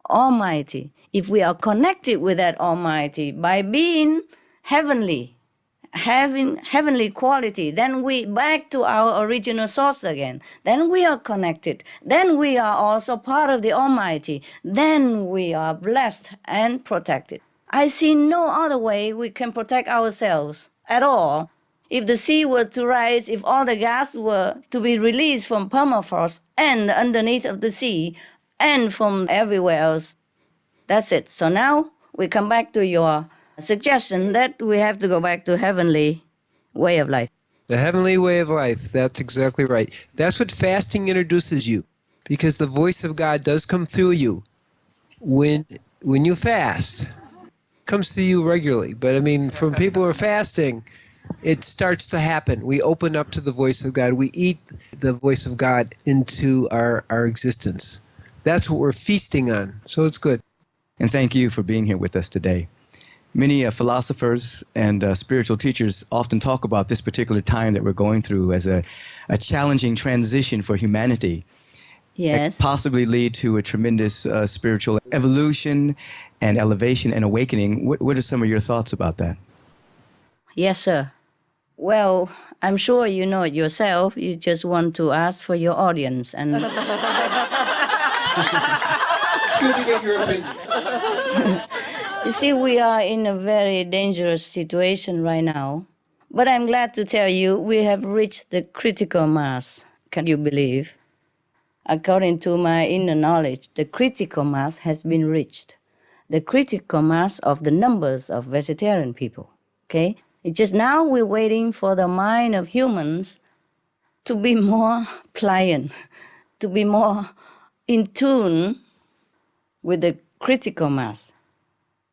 D: almighty. If we are connected with that almighty by being heavenly, having heavenly quality, then we back to our original source again. Then we are connected. Then we are also part of the Almighty. Then we are blessed and protected. I see no other way we can protect ourselves at all. If the sea were to rise, if all the gas were to be released from permafrost and underneath of the sea and from everywhere else, that's it. So now we come back to your suggestion that we have to go back to heavenly way of life.
B: The heavenly way of life, that's exactly right. That's what fasting introduces you, because the voice of God does come through you when you fast. It comes to you regularly. But I mean, from people who are fasting, it starts to happen. We open up to the voice of God. We eat the voice of God into our existence. That's what we're feasting on. So it's good.
C: And thank you for being here with us today. Many philosophers and spiritual teachers often talk about this particular time that we're going through as a challenging transition for humanity.
D: Yes.
C: That possibly lead to a tremendous spiritual evolution and elevation and awakening. What are some of your thoughts about that?
D: Yes, sir. Well, I'm sure you know it yourself. You just want to ask for your audience. And
I: It's good to get your opinion.
D: you see, we are in a very dangerous situation right now. But I'm glad to tell you we have reached the critical mass. Can you believe? According to my inner knowledge, the critical mass has been reached. The critical mass of the numbers of vegetarian people. Okay? It's just now we're waiting for the mind of humans to be more pliant, to be more in tune with the critical mass.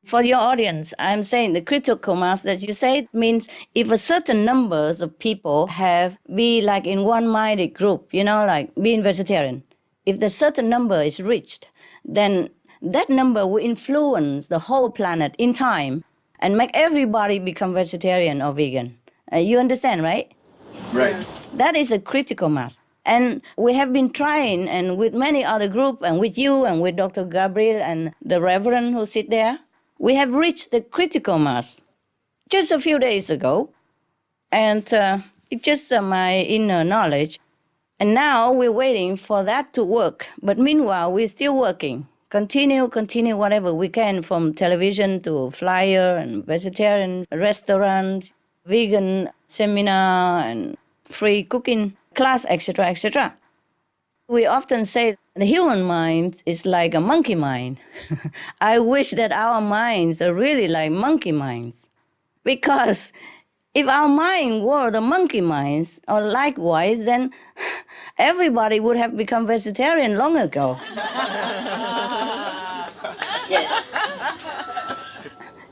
D: For your audience, I'm saying the critical mass that you say means if a certain numbers of people be like in one-minded group, like being vegetarian, if the certain number is reached, then that number will influence the whole planet in time and make everybody become vegetarian or vegan. You understand, right?
I: Right.
D: That is a critical mass. And we have been trying, and with many other groups, and with you, and with Dr. Gabriel, and the Reverend who sit there, we have reached the critical mass just a few days ago. And it's just my inner knowledge. And now we're waiting for that to work. But meanwhile, we're still working. Continue whatever we can, from television to flyer and vegetarian restaurants, vegan seminar and free cooking class, etc., etc. We often say the human mind is like a monkey mind. I wish that our minds are really like monkey minds. Because if our mind were the monkey minds, or likewise, then everybody would have become vegetarian long ago. Yes.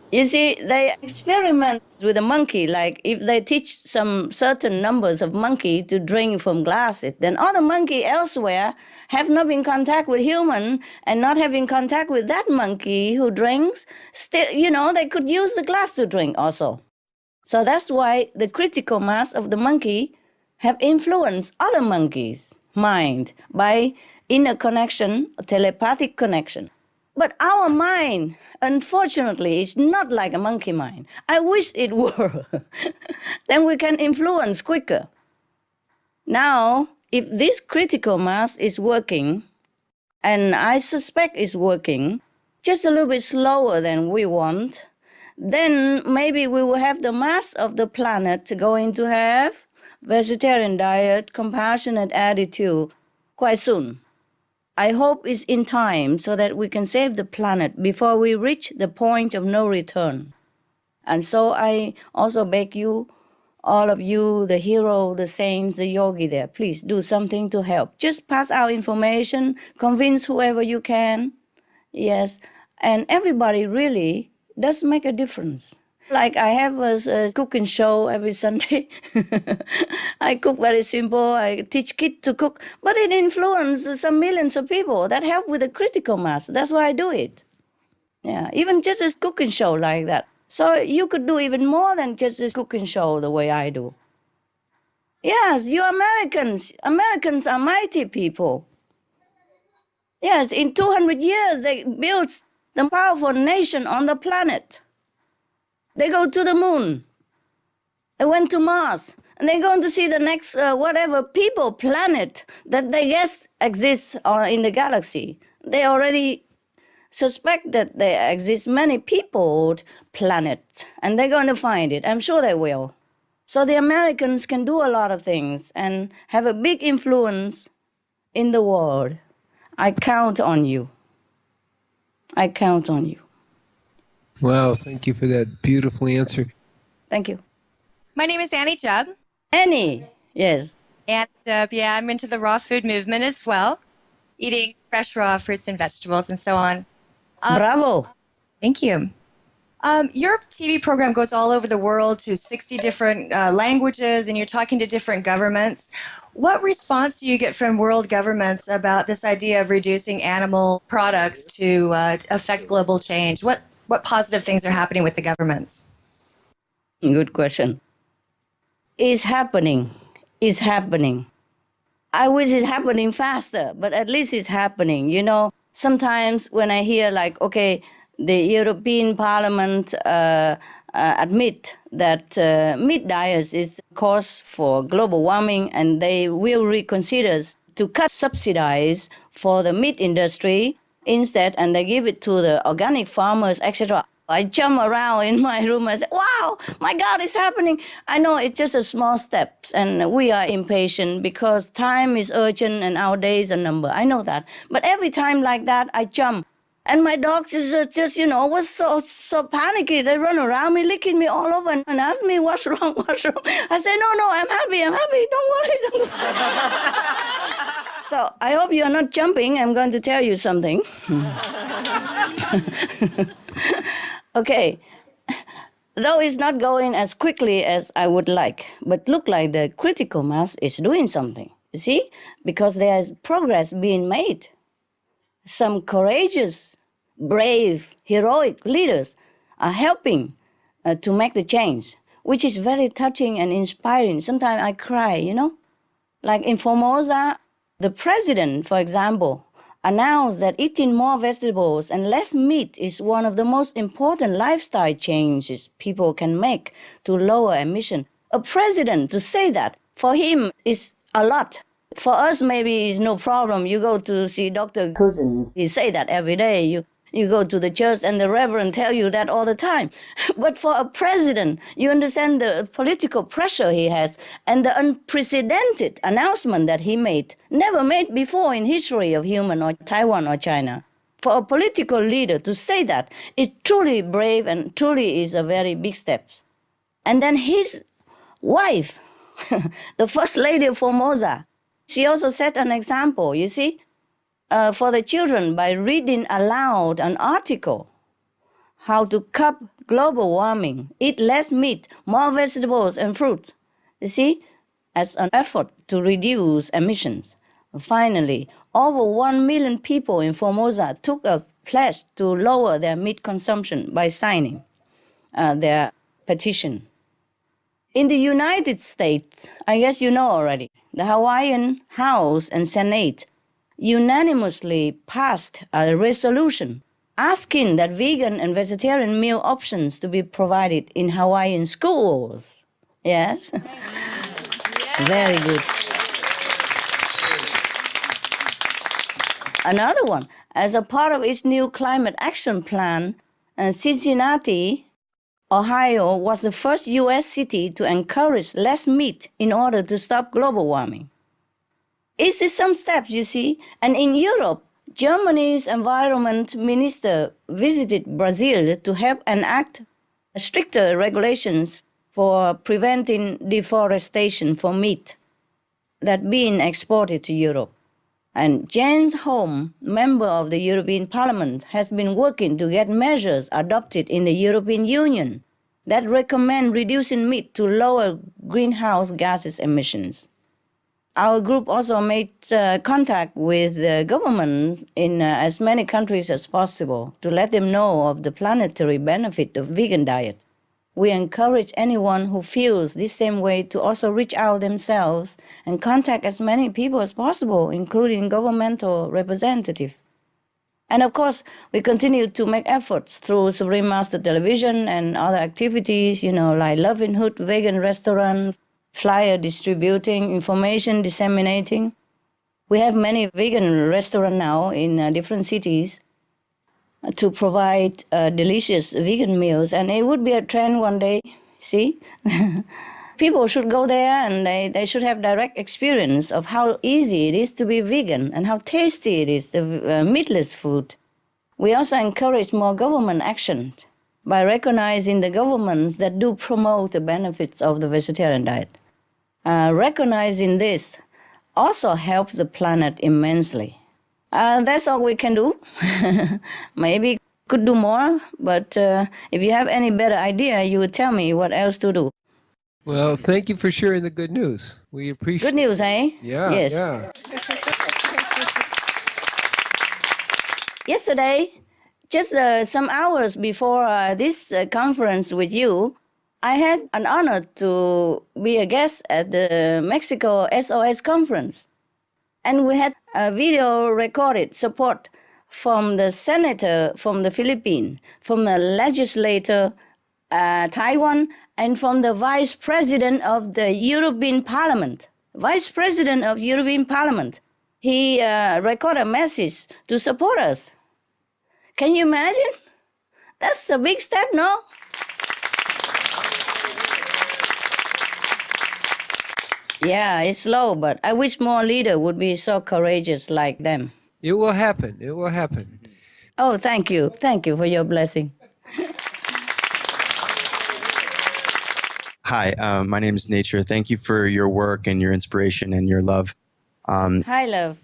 D: You see, they experiment with a monkey, like if they teach some certain numbers of monkey to drink from glasses, then other monkey elsewhere have not been in contact with human and not having contact with that monkey who drinks, still, they could use the glass to drink also. So that's why the critical mass of the monkey have influenced other monkeys' mind by inner connection, telepathic connection. But our mind, unfortunately, is not like a monkey mind. I wish it were. Then we can influence quicker. Now, if this critical mass is working, and I suspect it's working, just a little bit slower than we want, then maybe we will have the mass of the planet going to have vegetarian diet, compassionate attitude quite soon. I hope it's in time so that we can save the planet before we reach the point of no return. And so I also beg you, all of you, the hero, the saints, the yogi there, please do something to help. Just pass out information, convince whoever you can. Yes, and everybody really does make a difference. Like I have a cooking show every Sunday. I cook very simple. I teach kids to cook. But it influences some millions of people. That help with the critical mass. That's why I do it. Yeah, even just a cooking show like that. So you could do even more than just a cooking show the way I do. Yes, you Americans. Americans are mighty people. Yes, in 200 years, they built the powerful nation on the planet. They go to the moon. They went to Mars. And they're going to see the next, planet that they guess exists in the galaxy. They already suspect that there exist many peopled planets. And they're going to find it. I'm sure they will. So the Americans can do a lot of things and have a big influence in the world. I count on you. I count on you.
B: Wow, thank you for that beautiful answer.
D: Thank you.
M: My name is Annie Jubb.
D: Annie, yes.
M: And I'm into the raw food movement as well, eating fresh raw fruits and vegetables and so on.
D: Bravo.
M: Thank you. Your TV program goes all over the world to 60 different languages, and you're talking to different governments. What response do you get from world governments about this idea of reducing animal products to affect global change? what positive things are happening with the governments?
D: Good question. It's happening. It's happening. I wish it's happening faster, but at least it's happening. You know, sometimes when I hear like, okay, the European Parliament admit that meat diet is cause for global warming, and they will reconsider to cut subsidies for the meat industry instead, and they give it to the organic farmers, etc. I jump around in my room and say, wow, my God, it's happening. I know it's just a small step, and we are impatient because time is urgent and our days are numbered. I know that. But every time like that, I jump. And my dogs just was so panicky. They run around me, licking me all over and ask me, what's wrong, what's wrong? I say, no, I'm happy, don't worry. So I hope you're not jumping. I'm going to tell you something. Okay. Though it's not going as quickly as I would like, but look like the critical mass is doing something, you see? Because there is progress being made. Some courageous, brave, heroic leaders are helping to make the change, which is very touching and inspiring. Sometimes I cry, you know? Like in Formosa, the president, for example, announced that eating more vegetables and less meat is one of the most important lifestyle changes people can make to lower emission. A president to say that, for him, is a lot. For us, maybe it's no problem. You go to see Dr. Cousins. He say that every day. You go to the church and the reverend tell you that all the time. But for a president, you understand the political pressure he has and the unprecedented announcement that he made, never made before in history of human or Taiwan or China. For a political leader to say that is truly brave and truly is a very big step. And then his wife, the first lady of Formosa, she also set an example, you see, for the children by reading aloud an article, how to curb global warming, eat less meat, more vegetables and fruits, you see, as an effort to reduce emissions. Finally, over 1 million people in Formosa took a pledge to lower their meat consumption by signing their petition. In the United States, I guess you know already, the Hawaiian House and Senate unanimously passed a resolution asking that vegan and vegetarian meal options to be provided in Hawaiian schools. Yes? Very good. Another one, as a part of its new climate action plan, Cincinnati, Ohio was the first U.S. city to encourage less meat in order to stop global warming. It's some steps, you see. And in Europe, Germany's environment minister visited Brazil to help enact stricter regulations for preventing deforestation for meat that being exported to Europe. And Jens Holm, member of the European Parliament, has been working to get measures adopted in the European Union that recommend reducing meat to lower greenhouse gases emissions. Our group also made contact with governments in as many countries as possible to let them know of the planetary benefit of vegan diet. We encourage anyone who feels this same way to also reach out themselves and contact as many people as possible, including governmental representatives. And of course, we continue to make efforts through Supreme Master Television and other activities, like Loving Hood Vegan Restaurant, flyer distributing, information disseminating. We have many vegan restaurants now in different cities to provide delicious vegan meals, and it would be a trend one day, see? People should go there and they should have direct experience of how easy it is to be vegan and how tasty it is, the meatless food. We also encourage more government action by recognizing the governments that do promote the benefits of the vegetarian diet. Recognizing this also helps the planet immensely. That's all we can do. Maybe could do more, but if you have any better idea, you would tell me what else to do.
B: Well, thank you for sharing the good news. We appreciate it.
D: Good news, eh?
B: Yeah,
D: yes.
B: Yeah.
D: Yesterday, Just some hours before this conference with you, I had an honor to be a guest at the Mexico SOS conference. And we had a video recorded support from the senator from the Philippines, from the legislator Taiwan, and from the vice president of the European Parliament. Vice president of European Parliament. He recorded a message to support us. Can you imagine? That's a big step, no? Yeah, it's slow, but I wish more leaders would be so courageous like them.
B: It will happen. It will happen.
D: Oh, thank you. Thank you for your blessing.
N: Hi, my name is Nature. Thank you for your work and your inspiration and your love.
D: Hi, love.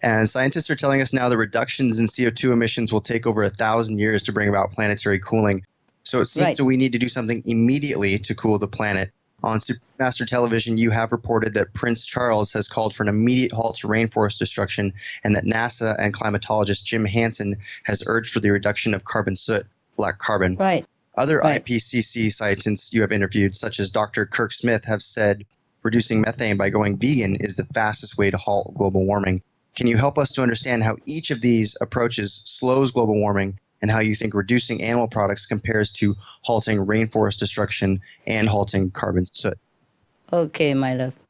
N: And scientists are telling us now the reductions in CO2 emissions will take over 1,000 years to bring about planetary cooling. So it seems that we need to do something immediately to cool the planet. On Supermaster Television, you have reported that Prince Charles has called for an immediate halt to rainforest destruction, and that NASA and climatologist Jim Hansen has urged for the reduction of carbon soot, black carbon.
D: Right.
N: Other IPCC scientists you have interviewed, such as Dr. Kirk Smith, have said reducing methane by going vegan is the fastest way to halt global warming. Can you help us to understand how each of these approaches slows global warming, and how you think reducing animal products compares to halting rainforest destruction and halting carbon soot?
D: Okay, my love.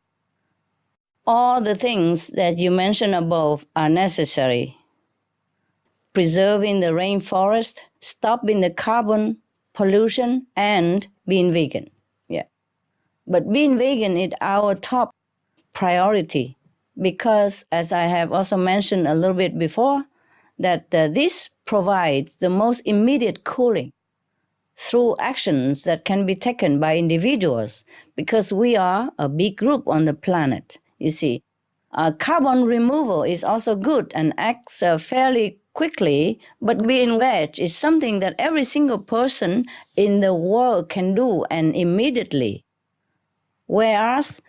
D: All the things that you mentioned above are necessary. Preserving the rainforest, stopping the carbon pollution, and being vegan. Yeah. But being vegan is our top priority because, as I have also mentioned a little bit before, that this provides the most immediate cooling through actions that can be taken by individuals because we are a big group on the planet, you see. Carbon removal is also good and acts fairly quickly, but being veg is something that every single person in the world can do and immediately. Whereas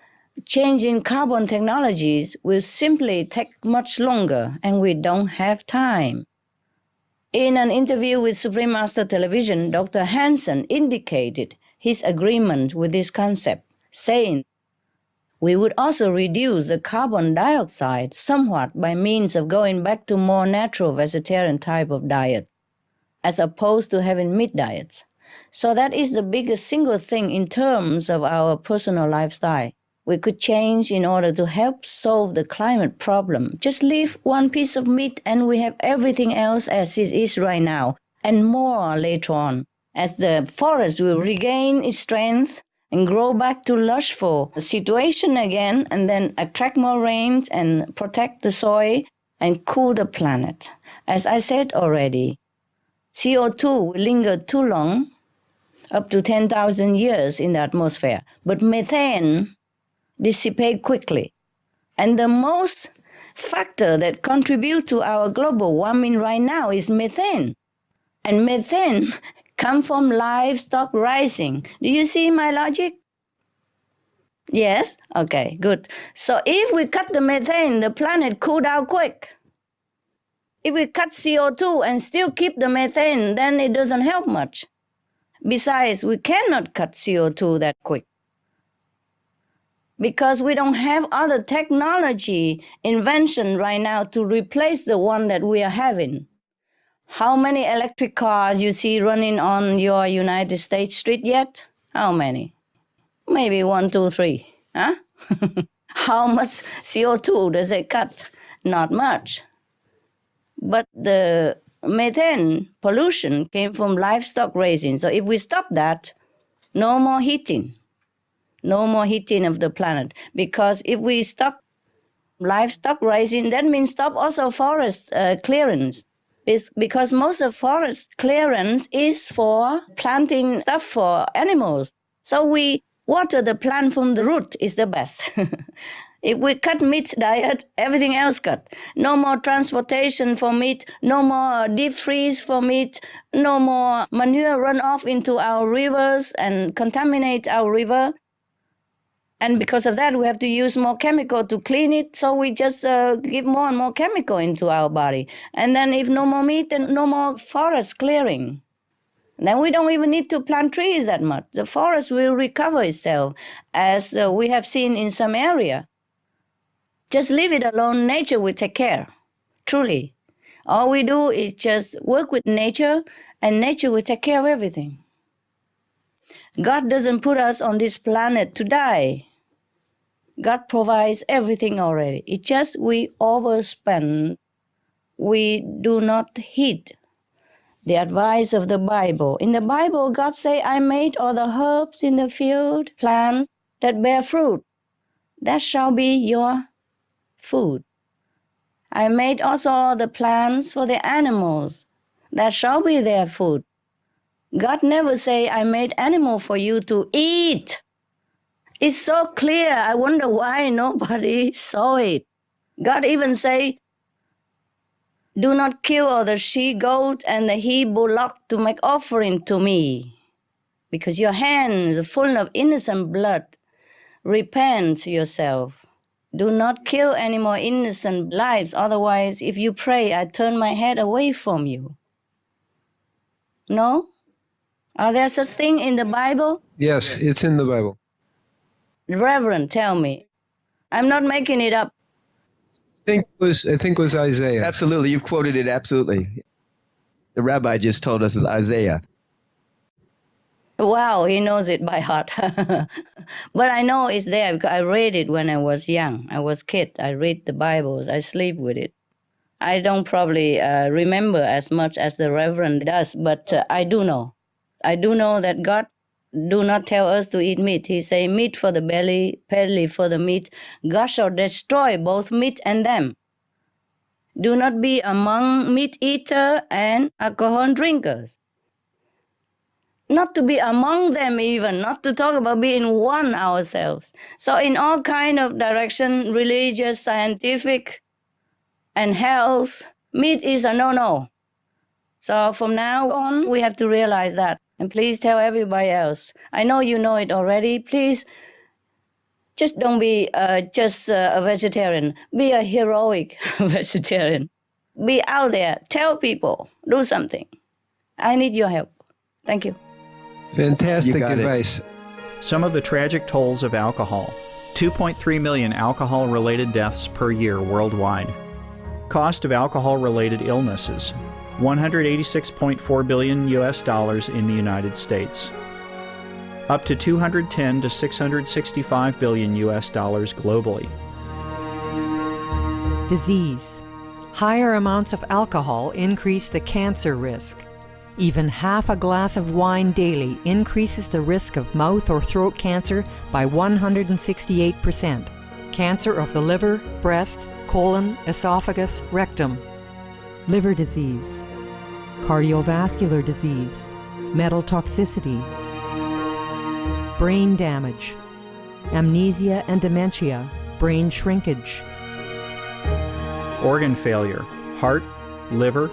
D: changing carbon technologies will simply take much longer and we don't have time. In an interview with Supreme Master Television, Dr. Hansen indicated his agreement with this concept, saying, we would also reduce the carbon dioxide somewhat by means of going back to more natural vegetarian type of diet, as opposed to having meat diets. So that is the biggest single thing in terms of our personal lifestyle we could change in order to help solve the climate problem. Just leave one piece of meat and we have everything else as it is right now, and more later on, as the forest will regain its strength and grow back to lushful situation again, and then attract more rain and protect the soil and cool the planet. As I said already, CO2 will linger too long, up to 10,000 years in the atmosphere, but methane dissipate quickly. And the most factor that contribute to our global warming right now is methane. And methane come from livestock rising. Do you see my logic? Yes? Okay, good. So if we cut the methane, the planet cool down quick. If we cut CO2 and still keep the methane, then it doesn't help much. Besides, we cannot cut CO2 that quick because we don't have other technology invention right now to replace the one that we are having. How many electric cars you see running on your United States street yet? How many? Maybe 1, 2, 3. Huh? How much CO2 does it cut? Not much. But the methane pollution came from livestock raising. So if we stop that, no more heating. No more heating of the planet. Because if we stop livestock raising, that means stop also forest clearance. It's because most of forest clearance is for planting stuff for animals. So we water the plant from the root is the best. If we cut meat diet, everything else cut. No more transportation for meat, no more deep freeze for meat, no more manure run off into our rivers and contaminate our river. And because of that, we have to use more chemical to clean it. So we just give more and more chemical into our body. And then if no more meat, then no more forest clearing. Then we don't even need to plant trees that much. The forest will recover itself, as we have seen in some area. Just leave it alone. Nature will take care, truly. All we do is just work with nature, and nature will take care of everything. God doesn't put us on this planet to die. God provides everything already. It's just we overspend. We do not heed the advice of the Bible. In the Bible, God say, I made all the herbs in the field, plants that bear fruit. That shall be your food. I made also all the plants for the animals. That shall be their food. God never say, I made animal for you to eat. It's so clear. I wonder why nobody saw it. God even say, do not kill all the she-goat and the he-bullock to make offering to me, because your hands are full of innocent blood. Repent yourself. Do not kill any more innocent lives. Otherwise, if you pray, I turn my head away from you. No? Are there such things in the Bible?
B: Yes, it's in the Bible.
D: Reverend, tell me. I'm not making it up.
B: I think it was Isaiah.
C: Absolutely. You've quoted it absolutely. The rabbi just told us it was Isaiah.
D: Wow, he knows it by heart. But I know it's there because I read it when I was young. I was a kid. I read the Bibles. I sleep with it. I don't probably remember as much as the Reverend does, but I do know. I do know that God do not tell us to eat meat. He say, meat for the belly for the meat. God shall destroy both meat and them. Do not be among meat eater and alcohol drinkers. Not to be among them even, not to talk about being one ourselves. So in all kind of direction, religious, scientific, and health, meat is a no-no. So from now on, we have to realize that. And please tell everybody else. I know you know it already. Please, just don't be just a vegetarian. Be a heroic vegetarian. Be out there. Tell people. Do something. I need your help. Thank you.
B: Fantastic advice.
A: Some of the tragic tolls of alcohol. 2.3 million alcohol-related deaths per year worldwide. Cost of alcohol-related illnesses. $186.4 billion in the United States. Up to $210 to $665 billion globally.
E: Disease. Higher amounts of alcohol increase the cancer risk. Even half a glass of wine daily increases the risk of mouth or throat cancer by 168%. Cancer of the liver, breast, colon, esophagus, rectum. Liver disease. Cardiovascular disease. Metal toxicity. Brain damage. Amnesia and dementia. Brain shrinkage.
A: Organ failure. Heart, liver,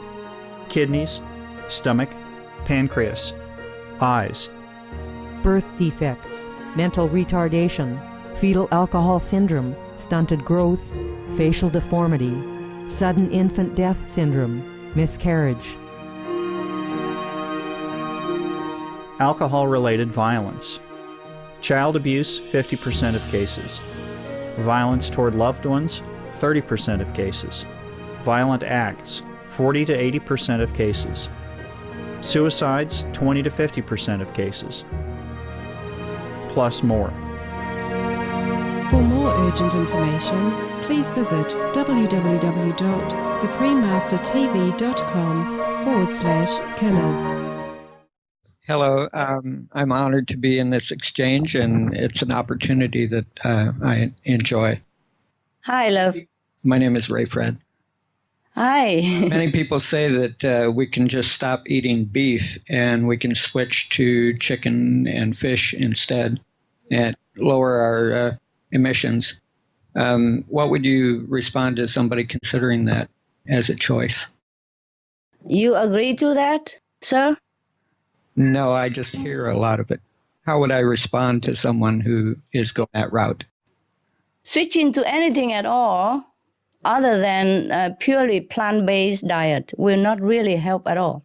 A: kidneys, stomach, pancreas, eyes.
E: Birth defects, mental retardation, fetal alcohol syndrome, stunted growth, facial deformity, sudden infant death syndrome, miscarriage.
A: Alcohol-related violence. Child abuse, 50% of cases. Violence toward loved ones, 30% of cases. Violent acts, 40 to 80% of cases. Suicides, 20 to 50% of cases. Plus more.
O: For more urgent information, please visit www.suprememastertv.com/killers.
P: Hello, I'm honored to be in this exchange, and it's an opportunity that I enjoy.
D: Hi, love.
P: My name is Ray Fred.
D: Hi.
P: Many people say that we can just stop eating beef and we can switch to chicken and fish instead and lower our emissions. What would you respond to somebody considering that as a choice?
D: You agree to that, sir?
P: No, I just hear a lot of it. how would I respond to someone who is going that route?
D: Switching to anything at all other than a purely plant-based diet will not really help at all.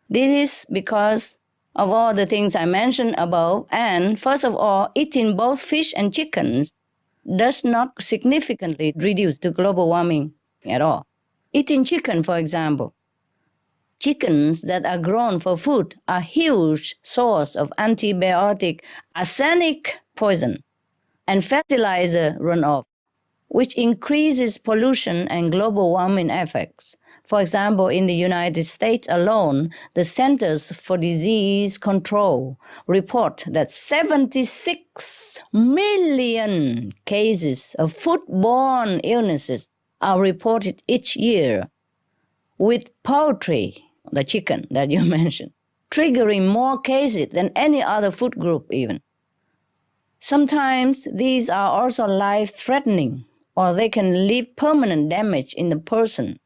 D: This is because of all the things I mentioned above, and first of all, eating both fish and chickens does not significantly reduce the global warming at all. Eating chicken, for example, chickens that are grown for food are a huge source of antibiotic arsenic poison and fertilizer runoff, which increases pollution and global warming effects. For example, in the United States alone, the Centers for Disease Control report that 76 million cases of foodborne illnesses are reported each year, with poultry, the chicken that you mentioned, triggering more cases than any other food group even. Sometimes these are also life-threatening, or they can leave permanent damage in the person.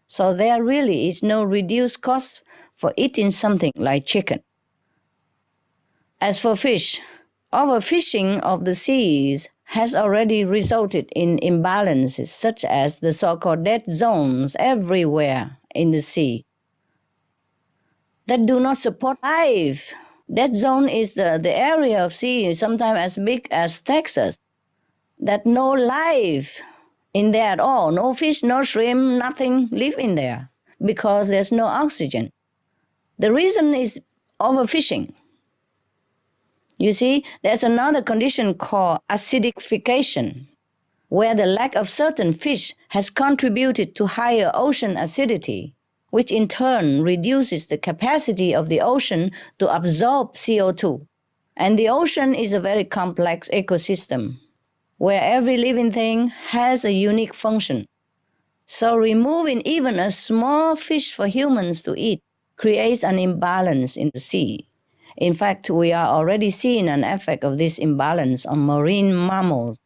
D: So there really is no reduced cost for eating something like chicken. As for fish, overfishing of the seas has already resulted in imbalances such as the so-called dead zones everywhere in the sea that do not support life. Dead zone is the area of sea, sometimes as big as Texas, that no life in there at all. No fish, no shrimp, nothing live in there because there's no oxygen. The reason is overfishing. You see, there's another condition called acidification, where the lack of certain fish has contributed to higher ocean acidity, which in turn reduces the capacity of the ocean to absorb CO2. And the ocean is a very complex ecosystem, where every living thing has a unique function. So removing even a small fish for humans to eat creates an imbalance in the sea. In fact, we are already seeing an effect of this imbalance on marine mammals.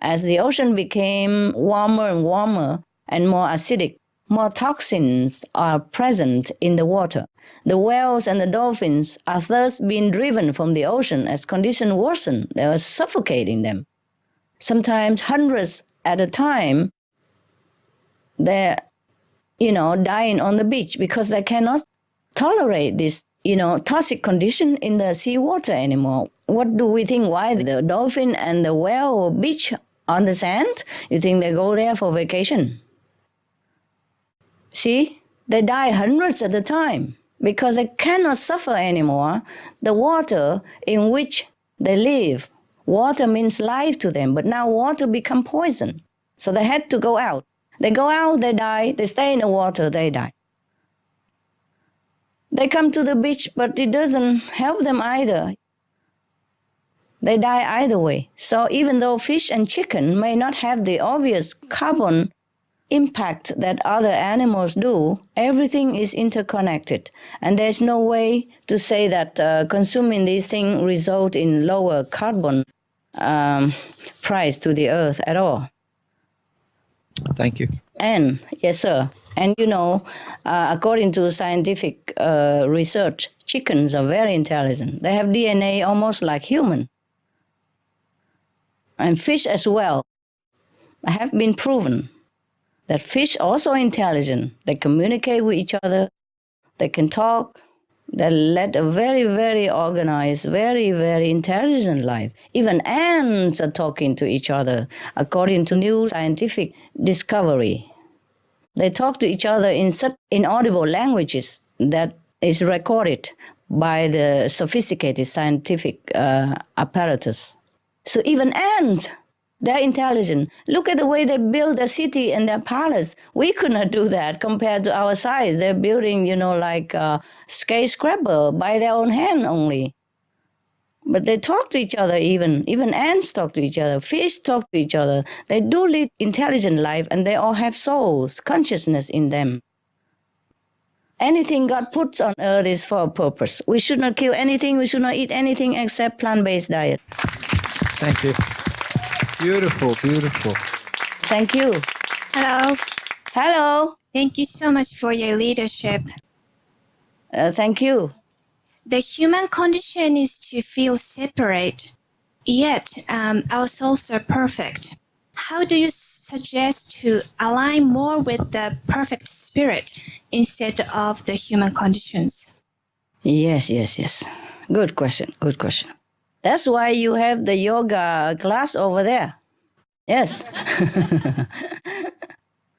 D: As the ocean became warmer and warmer and more acidic, more toxins are present in the water. The whales and the dolphins are thus being driven from the ocean as conditions worsen. They are suffocating them. Sometimes hundreds at a time, they're, dying on the beach because they cannot tolerate this, toxic condition in the seawater anymore. What do we think? Why the dolphin and the whale beach on the sand? You think they go there for vacation? See, they die hundreds at a time because they cannot suffer anymore the water in which they live. Water means life to them, but now water become poison. So they had to go out. They go out, they die. They stay in the water, they die. They come to the beach, but it doesn't help them either. They die either way. So even though fish and chicken may not have the obvious carbon impact that other animals do, everything is interconnected. And there's no way to say that consuming these things result in lower carbon price to the earth at all.
P: Thank you.
D: And, yes, sir. And according to scientific research, chickens are very intelligent. They have DNA almost like human. And fish as well. It have been proven that fish also intelligent. They communicate with each other. They can talk. They lead a very, very organized, very, very intelligent life. Even ants are talking to each other, according to new scientific discovery. They talk to each other in such inaudible languages that is recorded by the sophisticated scientific apparatus. So even ants, they're intelligent. Look at the way they build their city and their palace. We could not do that compared to our size. They're building, like a skyscraper by their own hand only. But they talk to each other even. Even ants talk to each other. Fish talk to each other. They do lead intelligent life, and they all have souls, consciousness in them. Anything God puts on earth is for a purpose. We should not kill anything. We should not eat anything except plant-based diet.
P: Thank you. Beautiful, beautiful.
D: Thank you.
Q: Hello.
D: Hello.
Q: Thank you so much for your leadership.
D: Thank you.
Q: The human condition is to feel separate, yet our souls are perfect. How do you suggest to align more with the perfect spirit instead of the human conditions?
D: Yes. Good question. That's why you have the yoga class over there. Yes.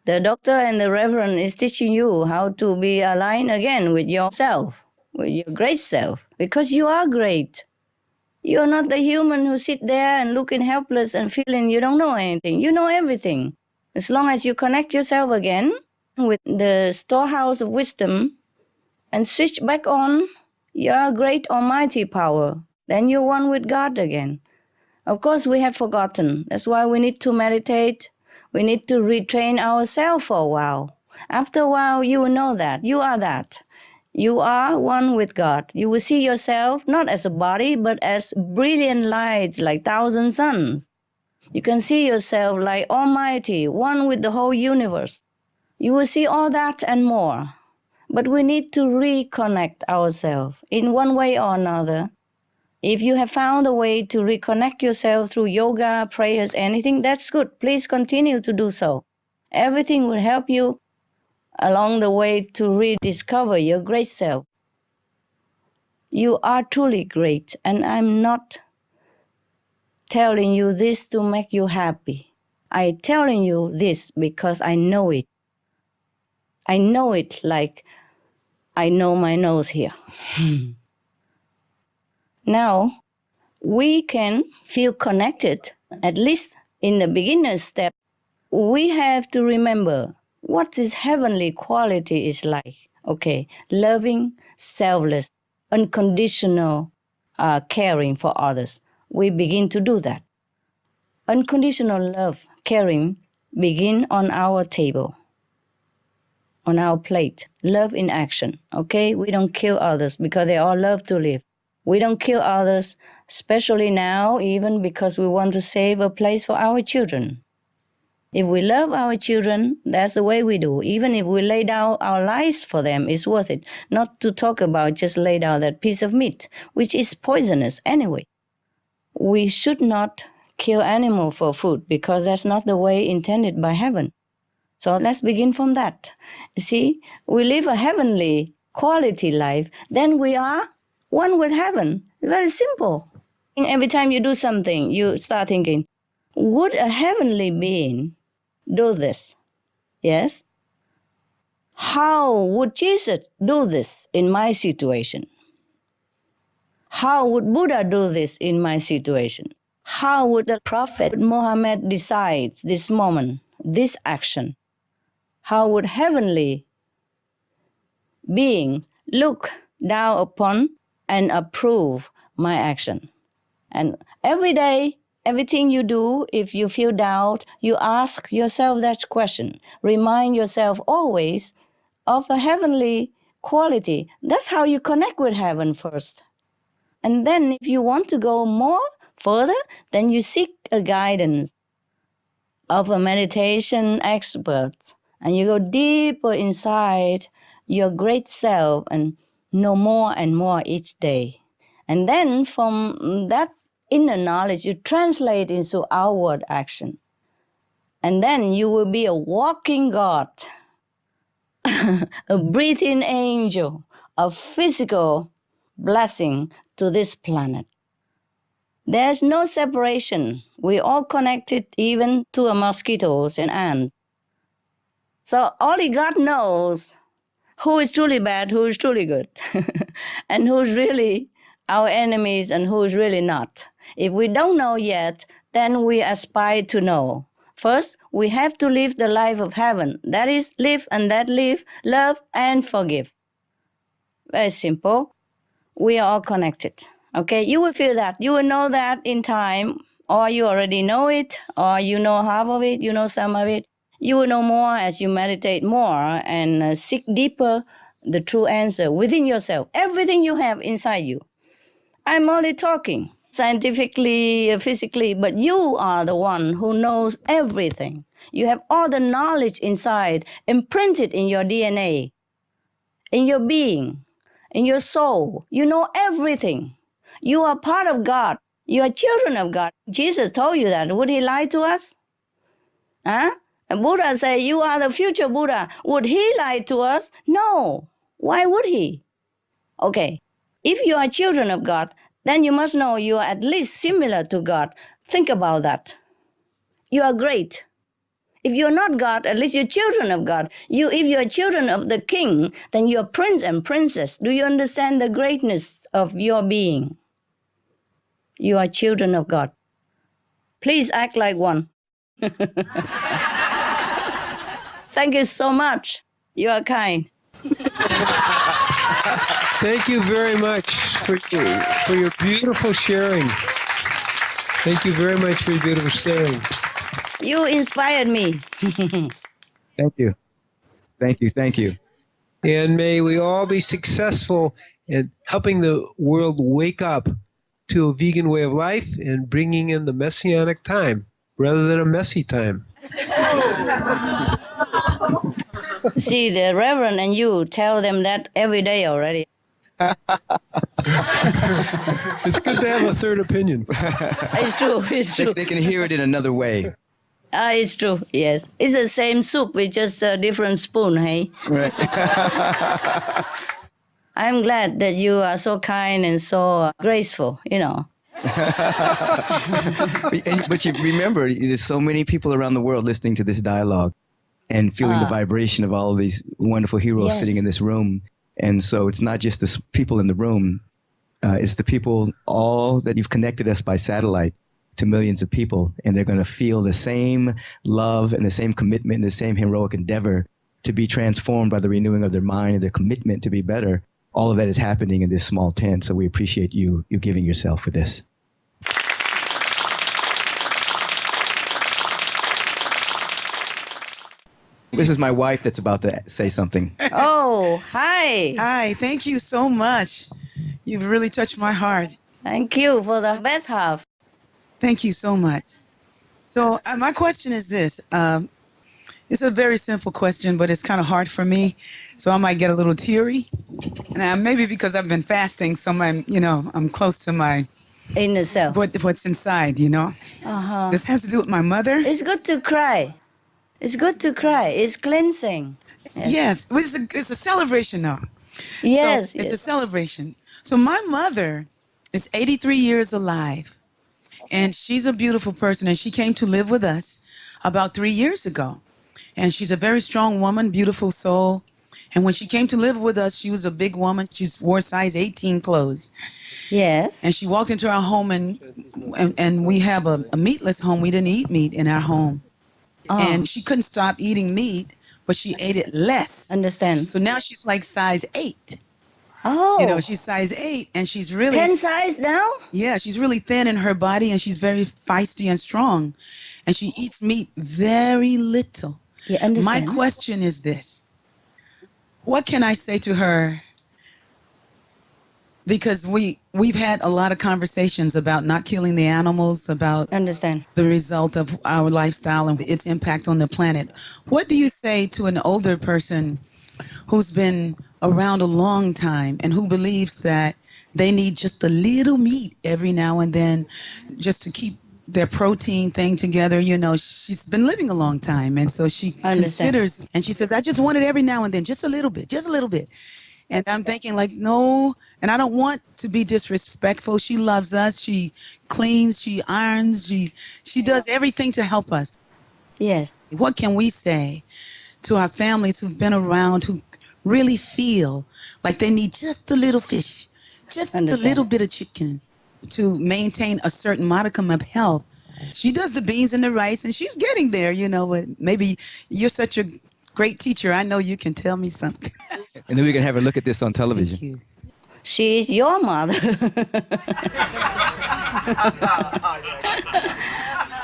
D: The doctor and the reverend is teaching you how to be aligned again with yourself, with your great self, because you are great. You're not the human who sit there and looking helpless and feeling you don't know anything. You know everything. As long as you connect yourself again with the storehouse of wisdom and switch back on your great almighty power, then you're one with God again. Of course, we have forgotten. That's why we need to meditate. We need to retrain ourselves for a while. After a while, you will know that. You are that. You are one with God. You will see yourself not as a body, but as brilliant lights like thousand suns. You can see yourself like Almighty, one with the whole universe. You will see all that and more. But we need to reconnect ourselves in one way or another. If you have found a way to reconnect yourself through yoga, prayers, anything, that's good. Please continue to do so. Everything will help you along the way to rediscover your great self. You are truly great, and I'm not telling you this to make you happy. I'm telling you this because I know it. I know it like I know my nose here. Now, we can feel connected, at least in the beginner step. We have to remember what this heavenly quality is like. Okay, loving, selfless, unconditional caring for others. We begin to do that. Unconditional love, caring, begin on our table, on our plate. Love in action, okay? We don't kill others because they all love to live. We don't kill others, especially now, even because we want to save a place for our children. If we love our children, that's the way we do. Even if we lay down our lives for them, it's worth it. Not to talk about just lay down that piece of meat, which is poisonous anyway. We should not kill animal for food because that's not the way intended by heaven. So let's begin from that. See, we live a heavenly quality life, then we are one with heaven. Very simple. Every time you do something, you start thinking, would a heavenly being do this? Yes? How would Jesus do this in my situation? How would Buddha do this in my situation? How would the Prophet Muhammad decide this moment, this action? How would heavenly being look down upon and approve my action? And every day, everything you do, if you feel doubt, you ask yourself that question. Remind yourself always of the heavenly quality. That's how you connect with heaven first. And then if you want to go more further, then you seek a guidance of a meditation expert. And you go deeper inside your great self and know more and more each day. And then from that inner knowledge, you translate into outward action. And then you will be a walking God, a breathing angel, a physical blessing to this planet. There's no separation. We're all connected even to mosquitoes and ants. So only God knows who is truly bad, who is truly good, and who's really our enemies and who's really not. If we don't know yet, then we aspire to know. First, we have to live the life of heaven. That is, live and let live, love and forgive. Very simple. We are all connected. Okay, you will feel that. You will know that in time, or you already know it, or you know half of it, you know some of it. You will know more as you meditate more and seek deeper the true answer within yourself. Everything you have inside you. I'm only talking scientifically, physically, but you are the one who knows everything. You have all the knowledge inside, imprinted in your DNA, in your being. in your soul. You know everything. You are part of God. You are children of God. Jesus told you that. Would he lie to us? Huh? And Buddha said, you are the future Buddha. Would he lie to us? No. Why would he? Okay. If you are children of God, then you must know you are at least similar to God. Think about that. You are great. If you're not God, at least you're children of God. If you're children of the king, then you're prince and princess. Do you understand the greatness of your being? You are children of God. Please act like one. Thank you so much. You are kind.
B: Thank you very much for your beautiful sharing. Thank you very much for your beautiful sharing.
D: You inspired me.
C: Thank you. Thank you. Thank you.
B: And may we all be successful in helping the world wake up to a vegan way of life and bringing in the messianic time rather than a messy time.
D: See, the Reverend and you tell them that every day already.
B: It's good to have a third opinion.
D: It's true. It's true.
C: They can hear it in another way.
D: It's true, yes. It's the same soup with just a different spoon, hey?
C: Right.
D: I'm glad that you are so kind and so graceful, you know.
C: But you remember, there's so many people around the world listening to this dialogue and feeling the vibration of all of these wonderful heroes sitting in this room. And so it's not just the people in the room. It's the people all that you've connected us by satellite to millions of people, and they're going to feel the same love and the same commitment and the same heroic endeavor to be transformed by the renewing of their mind and their commitment to be better. All of that is happening in this small tent, so we appreciate you giving yourself for this. This is my wife that's about to say something.
D: Oh, hi.
R: Hi, thank you so much. You've really touched my heart.
D: Thank you for the best half.
R: Thank you so much. So my question is this. It's a very simple question, but it's kind of hard for me. So I might get a little teary. And maybe because I've been fasting, so I'm close to my
D: inner self.
R: What's inside, you know?
D: Uh-huh.
R: This has to do with my mother.
D: It's good to cry. It's good to cry. It's cleansing.
R: Yes. It's a celebration, though.
D: Yes.
R: So it's a celebration. So my mother is 83 years alive. And she's a beautiful person, and she came to live with us about 3 years ago. And she's a very strong woman, beautiful soul. And when she came to live with us, she was a big woman. She wore size 18 clothes.
D: Yes.
R: And she walked into our home, and we have a meatless home. We didn't eat meat in our home. Oh. And she couldn't stop eating meat, but she ate it less.
D: Understand.
R: So now she's like size 8.
D: Oh.
R: You know, she's size 8, and she's really
D: 10 size now?
R: Yeah, she's really thin in her body, and she's very feisty and strong. And she eats meat very little.
D: You understand?
R: My question is this. What can I say to her? Because we've had a lot of conversations about not killing the animals, about
D: understand
R: the result of our lifestyle and its impact on the planet. What do you say to an older person who's been around a long time and who believes that they need just a little meat every now and then just to keep their protein thing together? You know, she's been living a long time, and so she considers, and she says, I just want it every now and then, just a little bit. And I'm thinking like, no, and I don't want to be disrespectful. She loves us. She cleans, she irons, she does everything to help us.
D: Yes.
R: What can we say to our families who've been around, who really feel like they need just a little fish, just a little bit of chicken to maintain a certain modicum of health? She does the beans and the rice, and she's getting there, you know, but maybe you're such a great teacher. I know you can tell me something.
C: And then we can have a look at this on television.
R: Thank you.
D: She is your mother.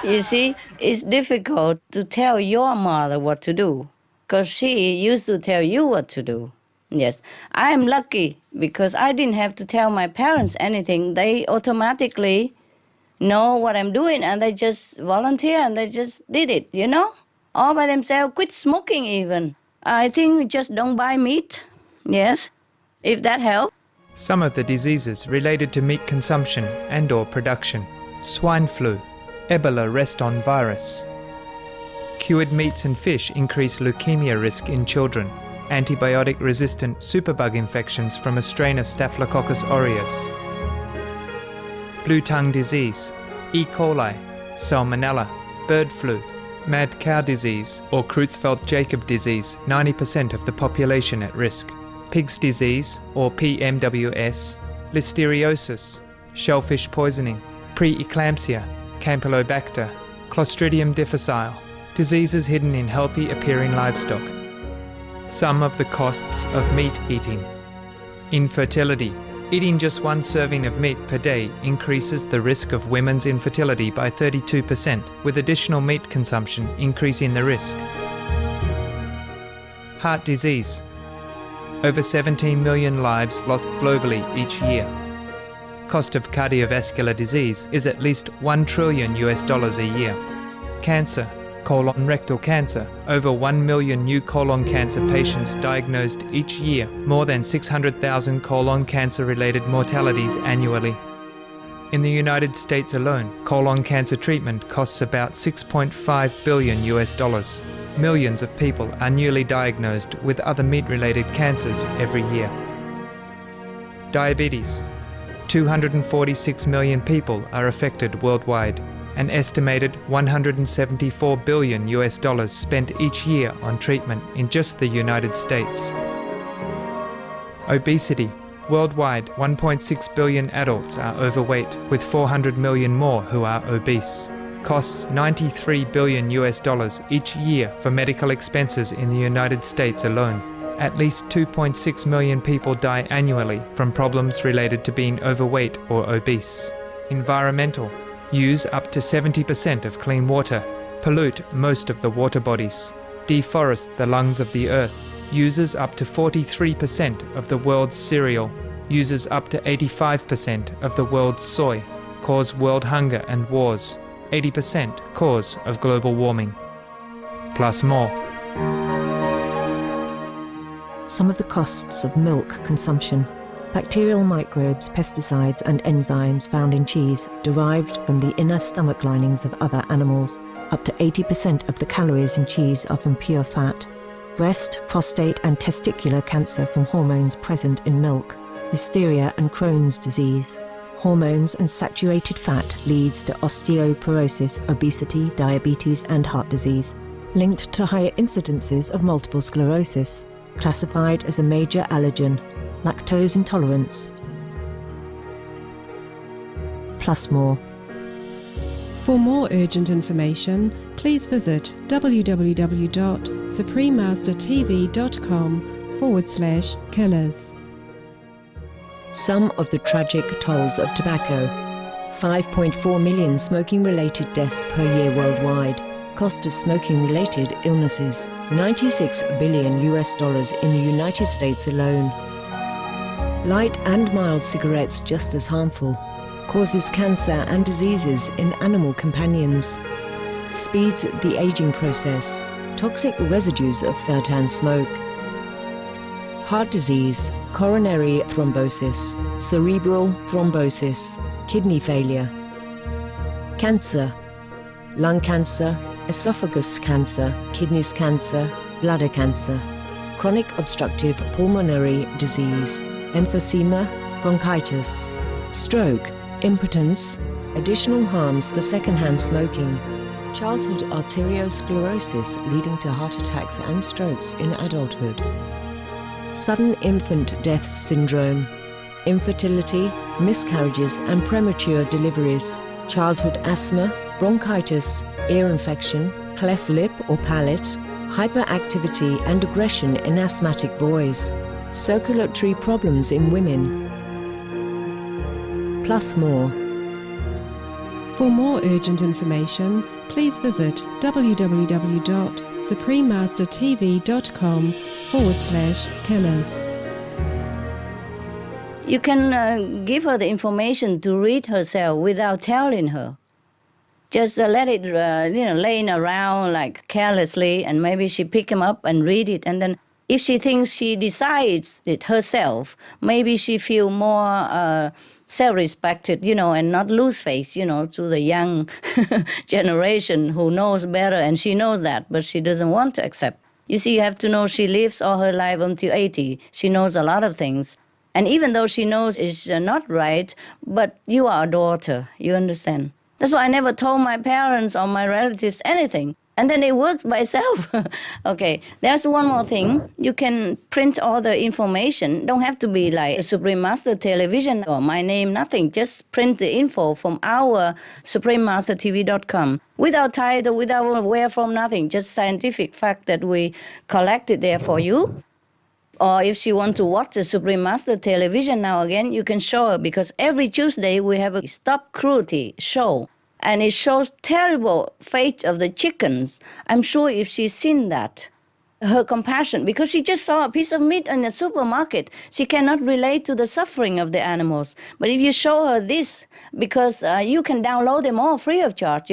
D: You see, it's difficult to tell your mother what to do because she used to tell you what to do. Yes, I am lucky because I didn't have to tell my parents anything. They automatically know what I'm doing, and they just volunteer and they just did it, you know, all by themselves. Quit smoking even. I think we just don't buy meat. Yes, if that helps.
S: Some of the diseases related to meat consumption and/or production: swine flu, Ebola reston virus. Cured meats and fish increase leukemia risk in children. Antibiotic-resistant superbug infections from a strain of Staphylococcus aureus. Blue tongue disease, E. coli, Salmonella, bird flu, mad cow disease or Creutzfeldt-Jakob disease, 90% of the population at risk. Pig's disease or PMWS, listeriosis, shellfish poisoning, preeclampsia, Campylobacter, Clostridium difficile, diseases hidden in healthy appearing livestock. Some of the costs of meat eating. Infertility. Eating just one serving of meat per day increases the risk of women's infertility by 32%, with additional meat consumption increasing the risk. Heart disease. Over 17 million lives lost globally each year. Cost of cardiovascular disease is at least $1 trillion a year. Cancer. Colon rectal cancer. Over 1 million new colon cancer patients diagnosed each year, more than 600,000 colon cancer-related mortalities annually. In the United States alone, colon cancer treatment costs about $6.5 billion. Millions of people are newly diagnosed with other meat-related cancers every year. Diabetes. 246 million people are affected worldwide. An estimated $174 billion spent each year on treatment in just the United States. Obesity. Worldwide, 1.6 billion adults are overweight, with 400 million more who are obese. Costs $93 billion each year for medical expenses in the United States alone. At least 2.6 million people die annually from problems related to being overweight or obese. Environmental. Use up to 70% of clean water, pollute most of the water bodies, deforest the lungs of the earth, uses up to 43% of the world's cereal, uses up to 85% of the world's soy, cause world hunger and wars, 80% cause of global warming. Plus more.
T: Some of the costs of milk consumption. Bacterial microbes, pesticides and enzymes found in cheese derived from the inner stomach linings of other animals. Up to 80% of the calories in cheese are from pure fat. Breast, prostate and testicular cancer from hormones present in milk. Listeria and Crohn's disease. Hormones and saturated fat leads to osteoporosis, obesity, diabetes and heart disease. Linked to higher incidences of multiple sclerosis. Classified as a major allergen. Lactose intolerance. Plus more.
O: For more urgent information, please visit www.suprememastertv.com/killers.
T: Some of the tragic tolls of tobacco. 5.4 million smoking-related deaths per year worldwide. Cost of smoking-related illnesses. $96 billion in the United States alone. Light and mild cigarettes just as harmful. Causes cancer and diseases in animal companions. Speeds the aging process. Toxic residues of third-hand smoke. Heart disease, coronary thrombosis, cerebral thrombosis, kidney failure. Cancer, lung cancer, esophagus cancer, kidneys cancer, bladder cancer. Chronic obstructive pulmonary disease. Emphysema, bronchitis, stroke, impotence, additional harms for secondhand smoking, childhood arteriosclerosis leading to heart attacks and strokes in adulthood, sudden infant death syndrome, infertility, miscarriages and premature deliveries, childhood asthma, bronchitis, ear infection, cleft lip or palate, hyperactivity and aggression in asthmatic boys, circulatory problems in women. Plus more.
O: For more urgent information, please visit www.suprememastertv.com/killers.
D: You can give her the information to read herself without telling her. Just let it, laying around like carelessly, and maybe she pick them up and read it, and then if she thinks she decides it herself, maybe she feel more self-respected, and not lose face, to the young generation who knows better, and she knows that, but she doesn't want to accept. You see, you have to know she lives all her life until 80. She knows a lot of things. And even though she knows it's not right, but you are a daughter, you understand? That's why I never told my parents or my relatives anything. And then it works by itself. Okay, there's one more thing. You can print all the information. Don't have to be like Supreme Master Television or my name, nothing. Just print the info from our suprememastertv.com. Without title, without where from, nothing. Just scientific fact that we collected there for you. Or if she wants to watch the Supreme Master Television now again, you can show her, because every Tuesday we have a Stop Cruelty show. And it shows terrible fate of the chickens. I'm sure if she's seen that, her compassion, because she just saw a piece of meat in the supermarket, she cannot relate to the suffering of the animals. But if you show her this, because you can download them all free of charge,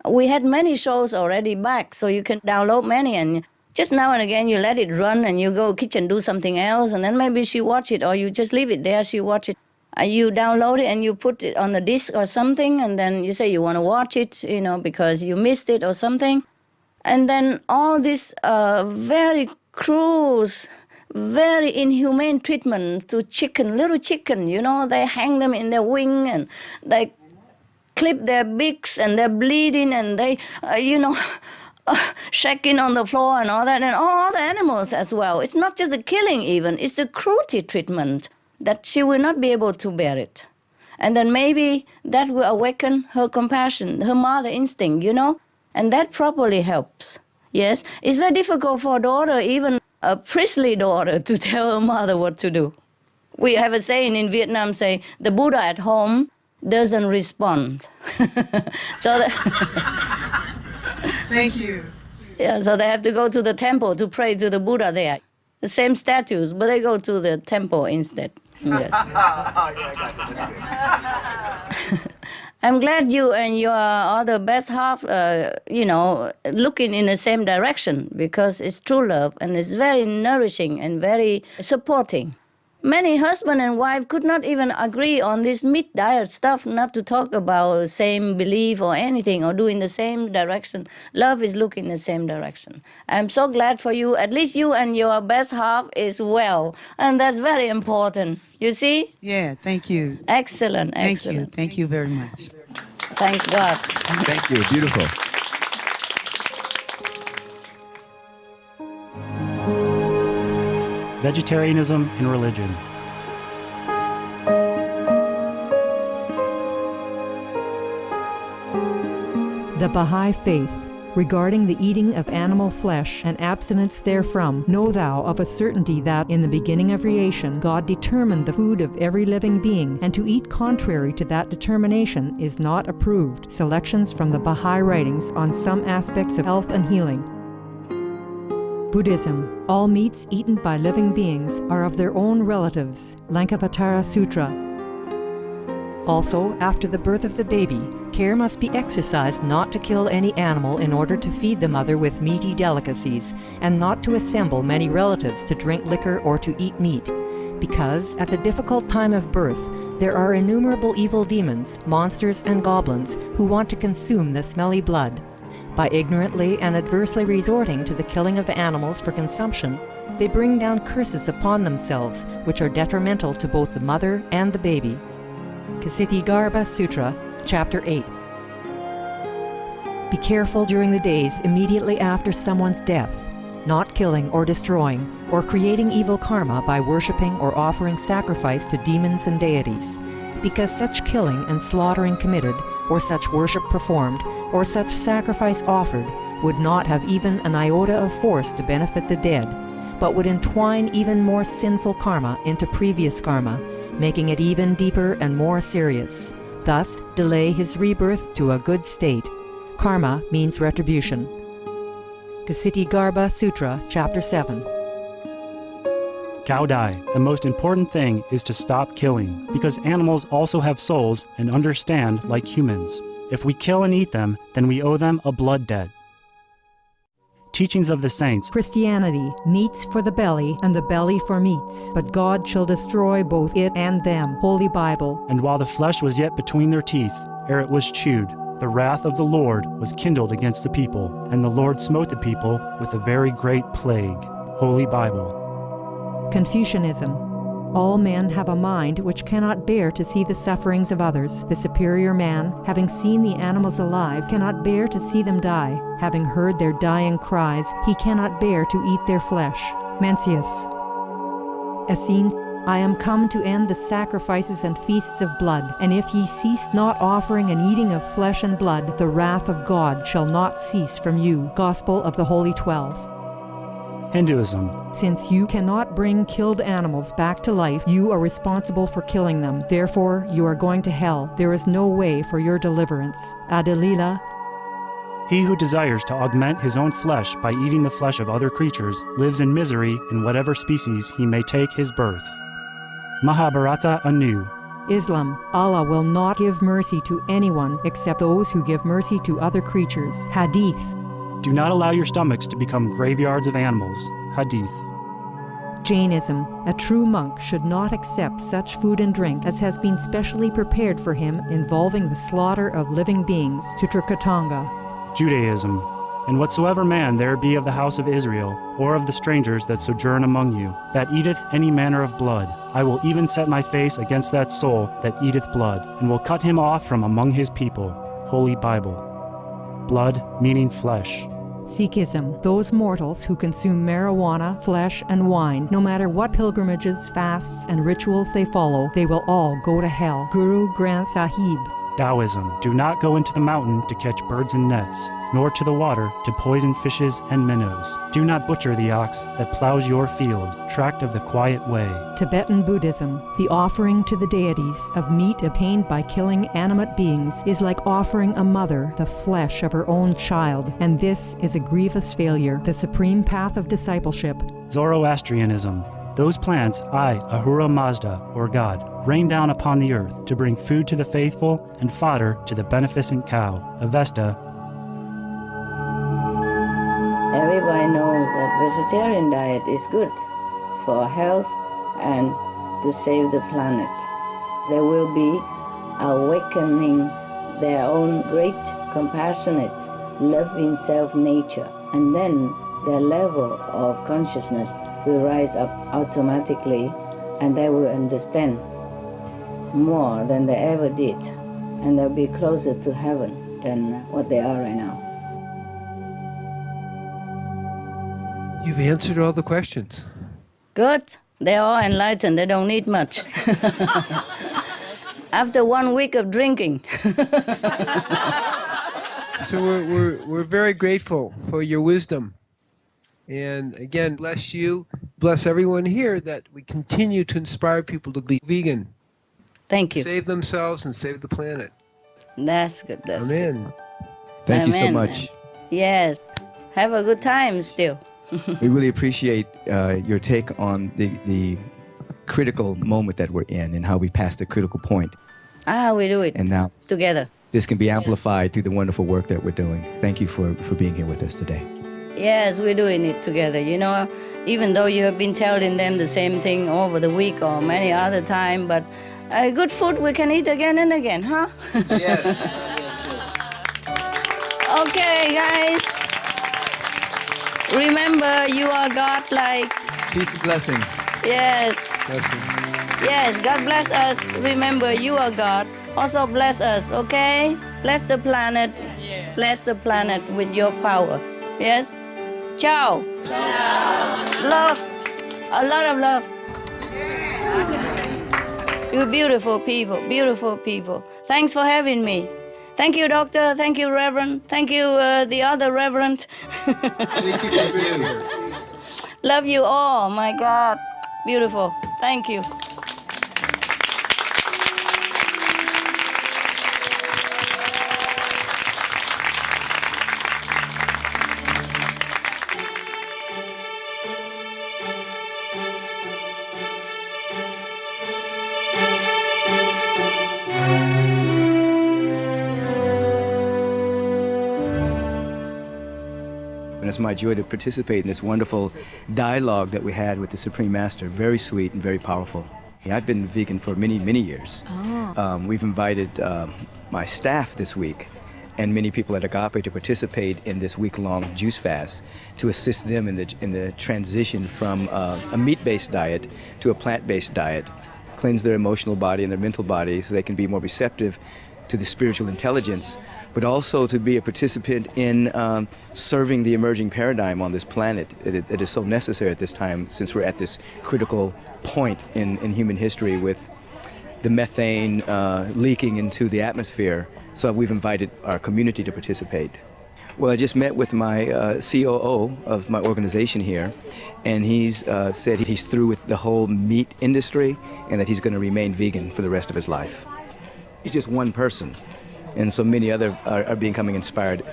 D: We had many shows already back, so you can download many, and just now and again you let it run and you go kitchen, do something else, and then maybe she watch it, or you just leave it there, she watch it. You download it and you put it on a disc or something, and then you say you want to watch it, because you missed it or something. And then all this very cruel, very inhumane treatment to little chicken, they hang them in their wing and they clip their beaks and they're bleeding and they, shaking on the floor and all that, and all the animals as well. It's not just the killing even, it's the cruelty treatment that she will not be able to bear it. And then maybe that will awaken her compassion, her mother instinct, and that probably helps. Yes, it's very difficult for a daughter, even a priestly daughter, to tell her mother what to do. We have a saying in Vietnam, say, the Buddha at home doesn't respond.
R: Thank you.
D: Yeah, so they have to go to the temple to pray to the Buddha there. The same statues, but they go to the temple instead. Yes. I'm glad you and your other best half, looking in the same direction, because it's true love and it's very nourishing and very supporting. Many husband and wife could not even agree on this meat diet stuff, not to talk about the same belief or anything or do in the same direction. Love is looking in the same direction. I'm so glad for you. At least you and your best half is well. And that's very important. You see?
R: Yeah, thank you.
D: Excellent,
R: Thank you. Thank you very much.
D: Thanks God.
U: Thank you. Beautiful.
V: Vegetarianism and religion.
E: The Baha'i Faith. Regarding the eating of animal flesh and abstinence therefrom, know thou of a certainty that in the beginning of creation God determined the food of every living being, and to eat contrary to that determination is not approved. Selections from the Baha'i writings on some aspects of health and healing. Buddhism. All meats eaten by living beings are of their own relatives. Lankavatara Sutra. Also, after the birth of the baby, care must be exercised not to kill any animal in order to feed the mother with meaty delicacies, and not to assemble many relatives to drink liquor or to eat meat, because at the difficult time of birth, there are innumerable evil demons, monsters, and goblins who want to consume the smelly blood. By ignorantly and adversely resorting to the killing of animals for consumption, they bring down curses upon themselves, which are detrimental to both the mother and the baby. Ksitigarbha Sutra, Chapter 8. Be careful during the days immediately after someone's death, not killing or destroying, or creating evil karma by worshipping or offering sacrifice to demons and deities, because such killing and slaughtering committed, or such worship performed, or such sacrifice offered, would not have even an iota of force to benefit the dead, but would entwine even more sinful karma into previous karma, making it even deeper and more serious, thus delay his rebirth to a good state. Karma means retribution. Ksitigarbha Sutra, Chapter 7.
V: Cao Dai, the most important thing is to stop killing, because animals also have souls and understand like humans. If we kill and eat them, then we owe them a blood debt. teachings of the saints.
E: Christianity, meats for the belly, and the belly for meats. But God shall destroy both it and them. Holy Bible.
V: And while the flesh was yet between their teeth, ere it was chewed, the wrath of the Lord was kindled against the people, and the Lord smote the people with a very great plague. Holy Bible.
E: Confucianism. All men have a mind which cannot bear to see the sufferings of others. The superior man, having seen the animals alive, cannot bear to see them die. Having heard their dying cries, he cannot bear to eat their flesh. Mencius. Essenes. I am come to end the sacrifices and feasts of blood, and if ye cease not offering and eating of flesh and blood, the wrath of God shall not cease from you. Gospel of the Holy 12.
V: Hinduism.
E: Since you cannot bring killed animals back to life, you are responsible for killing them. Therefore, you are going to hell. There is no way for your deliverance. Adalila.
V: He who desires to augment his own flesh by eating the flesh of other creatures lives in misery in whatever species he may take his birth. Mahabharata anew.
E: Islam. Allah will not give mercy to anyone except those who give mercy to other creatures. Hadith.
V: Do not allow your stomachs to become graveyards of animals. Hadith.
E: Jainism. A true monk should not accept such food and drink as has been specially prepared for him involving the slaughter of living beings. Chitrakalanga.
V: Judaism. And whatsoever man there be of the house of Israel, or of the strangers that sojourn among you, that eateth any manner of blood, I will even set my face against that soul that eateth blood, and will cut him off from among his people. Holy Bible. Blood meaning flesh.
E: Sikhism. Those mortals who consume marijuana, flesh, and wine, no matter what pilgrimages, fasts, and rituals they follow, they will all go to hell. Guru Granth Sahib.
V: Taoism. Do not go into the mountain to catch birds and nets, nor to the water to poison fishes and minnows. Do not butcher the ox that plows your field, tract of the quiet way.
E: Tibetan Buddhism. The offering to the deities of meat obtained by killing animate beings is like offering a mother the flesh of her own child, and this is a grievous failure. The supreme path of discipleship.
V: Zoroastrianism. Those plants I, Ahura Mazda, or God, rain down upon the earth to bring food to the faithful and fodder to the beneficent cow. Avesta.
D: Everybody knows that vegetarian diet is good for health and to save the planet. They will be awakening their own great, compassionate, loving self-nature, and then their level of consciousness will rise up automatically, and they will understand more than they ever did, and they'll be closer to heaven than what they are right now.
B: You've answered all the questions.
D: Good. They're all enlightened. They don't need much. After 1 week of drinking.
B: So we're very grateful for your wisdom. And again, bless you, bless everyone here, that we continue to inspire people to be vegan.
D: Thank you.
B: Save themselves and save the planet.
D: That's good. That's
B: Amen.
D: good.
C: Thank you so
D: Amen.
C: much.
D: Yes. Have a good time still.
C: We really appreciate your take on the critical moment that we're in and how we passed the critical point.
D: We do it
C: And now
D: together.
C: this can be amplified through the wonderful work that we're doing. Thank you for being here with us today.
D: Yes, we're doing it together. You know, even though you have been telling them the same thing over the week or many other time, but good food we can eat again and again, huh?
C: Yes.
D: Okay, guys. Remember, you are God-like.
C: Peace and blessings.
D: Yes.
B: Blessings.
D: Yes, God bless us. Remember, you are God. Also bless us, okay? Bless the planet. Yeah. Bless the planet with your power. Yes? Ciao. Ciao. Love. A lot of love. You beautiful people, beautiful people. Thanks for having me. Thank you, Doctor. Thank you, Reverend. Thank you, the other Reverend.
C: Thank you.
D: Love you all. My God. Beautiful. Thank you.
C: And it's my joy to participate in this wonderful dialogue that we had with the Supreme Master. Very sweet and very powerful. I've been vegan for many, many years. We've invited my staff this week and many people at Agape to participate in this week-long juice fast to assist them in the transition from a meat-based diet to a plant-based diet, cleanse their emotional body and their mental body so they can be more receptive to the spiritual intelligence, but also to be a participant in serving the emerging paradigm on this planet. It is so necessary at this time, since we're at this critical point in human history with the methane leaking into the atmosphere. So we've invited our community to participate. Well, I just met with my COO of my organization here, and he's said he's through with the whole meat industry and that he's going to remain vegan for the rest of his life. He's just one person, and so many other are becoming inspired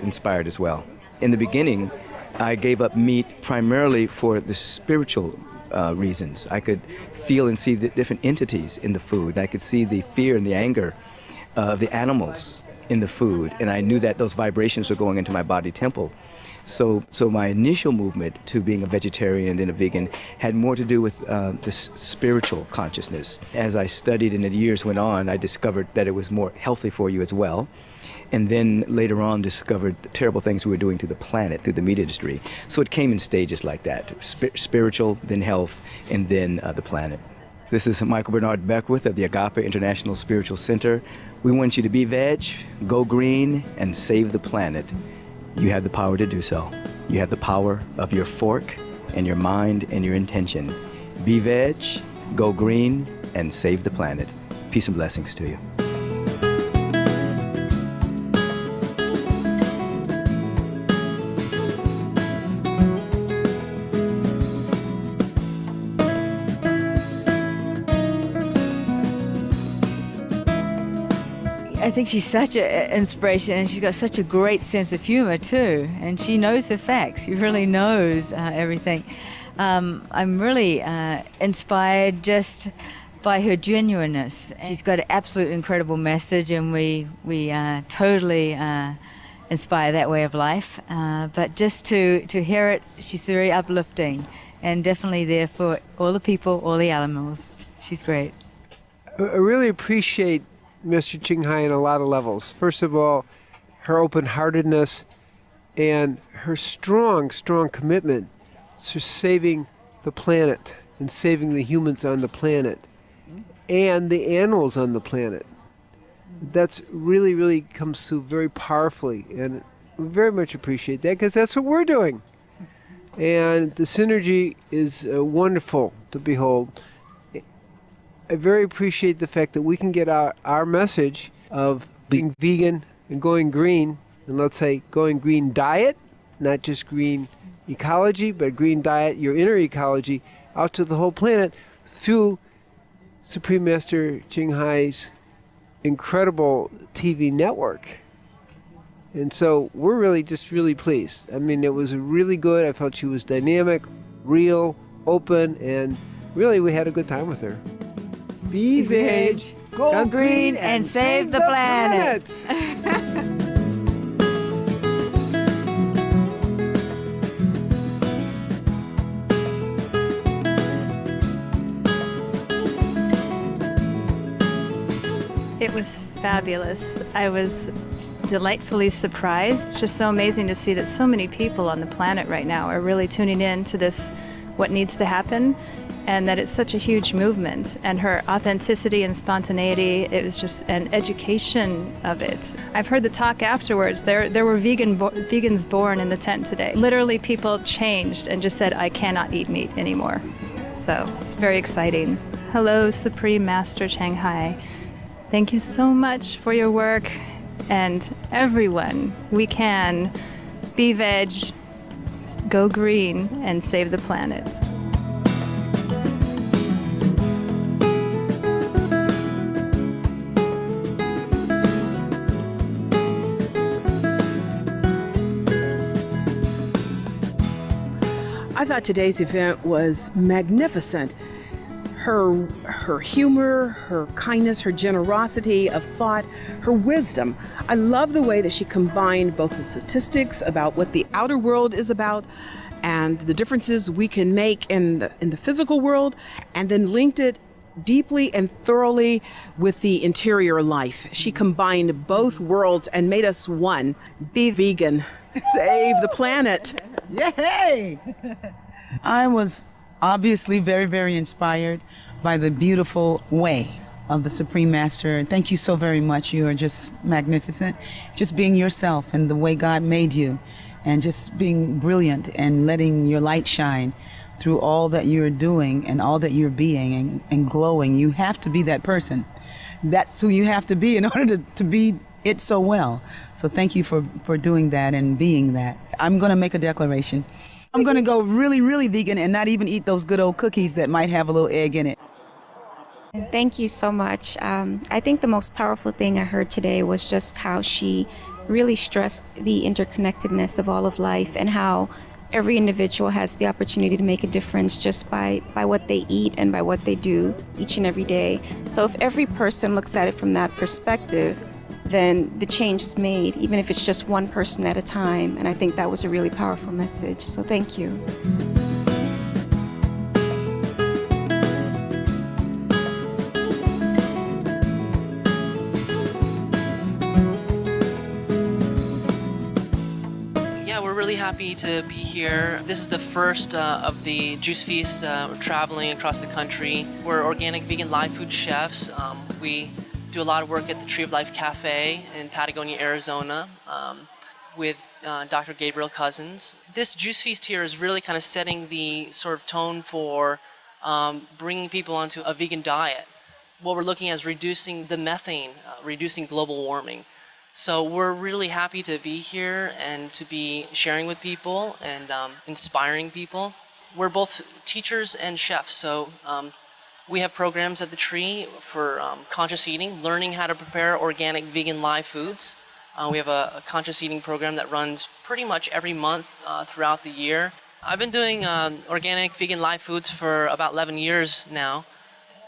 C: as well. In the beginning, I gave up meat primarily for the spiritual reasons. I could feel and see the different entities in the food. I could see the fear and the anger of the animals in the food, and I knew that those vibrations were going into my body temple. So my initial movement to being a vegetarian and then a vegan had more to do with this spiritual consciousness. As I studied and the years went on, I discovered that it was more healthy for you as well. And then later on discovered the terrible things we were doing to the planet through the meat industry. So it came in stages like that, spiritual, then health, and then the planet. This is Michael Bernard Beckwith of the Agape International Spiritual Center. We want you to be veg, go green, and save the planet. You have the power to do so. You have the power of your fork and your mind and your intention. Be veg, go green, and save the planet. Peace and blessings to you.
F: I think she's such an inspiration, and she's got such a great sense of humor too, and she knows her facts. She really knows everything. I'm really inspired just by her genuineness. She's got an absolute incredible message, and we totally inspire that way of life. But just to hear it, she's very uplifting and definitely there for all the people, all the animals. She's great.
B: I really appreciate Mr. Ching Hai on a lot of levels. First of all, her open-heartedness and her strong commitment to saving the planet and saving the humans on the planet and the animals on the planet. That's really comes through very powerfully, and we very much appreciate that because that's what we're doing. And the synergy is wonderful to behold. I very appreciate the fact that we can get our message of being vegan and going green, and let's say going green diet, not just green ecology, but green diet, your inner ecology, out to the whole planet through Supreme Master Ching Hai's incredible TV network. And so we're really pleased. I mean, it was really good. I felt she was dynamic, real, open, and really we had a good time with her. Be veg,
F: go green, and save the planet.
G: It was fabulous. I was delightfully surprised. It's just so amazing to see that so many people on the planet right now are really tuning in to this, what needs to happen, and that it's such a huge movement. And her authenticity and spontaneity, it was just an education of it. I've heard the talk afterwards. There were vegans born in the tent today. Literally people changed and just said, I cannot eat meat anymore. So it's very exciting. Hello, Supreme Master Ching Hai. Thank you so much for your work. And everyone, we can be veg, go green, and save the planet.
U: I thought today's event was magnificent.
H: her humor, her kindness, her generosity of thought, her wisdom. I love the way that she combined both the statistics about what the outer world is about and the differences we can make in the physical world, and then linked it deeply and thoroughly with the interior life. She combined both worlds and made us one. Be vegan. Save the planet.
R: Yay! I was obviously very, very inspired by the beautiful way of the Supreme Master. Thank you so very much. You are just magnificent. Just being yourself and the way God made you, and just being brilliant and letting your light shine through all that you're doing and all that you're being and glowing. You have to be that person. That's who you have to be in order to be it so well. So thank you for doing that and being that. I'm going to make a declaration. I'm going to go really, really vegan and not even eat those good old cookies that might have a little egg in it.
U: Thank you so much. I think the most powerful thing I heard today was just how she really stressed the interconnectedness of all of life and how every individual has the opportunity to make a difference just by what they eat and by what they do each and every day. So if every person looks at it from that perspective, then the change is made, even if it's just one person at a time. And I think that was a really powerful message. So thank you.
W: Really happy to be here. This is the first of the Juice Feast. We're traveling across the country. We're organic vegan live food chefs. We do a lot of work at the Tree of Life Cafe in Patagonia, Arizona, with Dr. Gabriel Cousins. This Juice Feast here is really kind of setting the sort of tone for bringing people onto a vegan diet. What we're looking at is reducing the methane, reducing global warming. So we're really happy to be here and to be sharing with people and inspiring people. We're both teachers and chefs, so we have programs at the Tree for conscious eating, learning how to prepare organic vegan live foods. We have a conscious eating program that runs pretty much every month throughout the year. I've been doing organic vegan live foods for about 11 years now.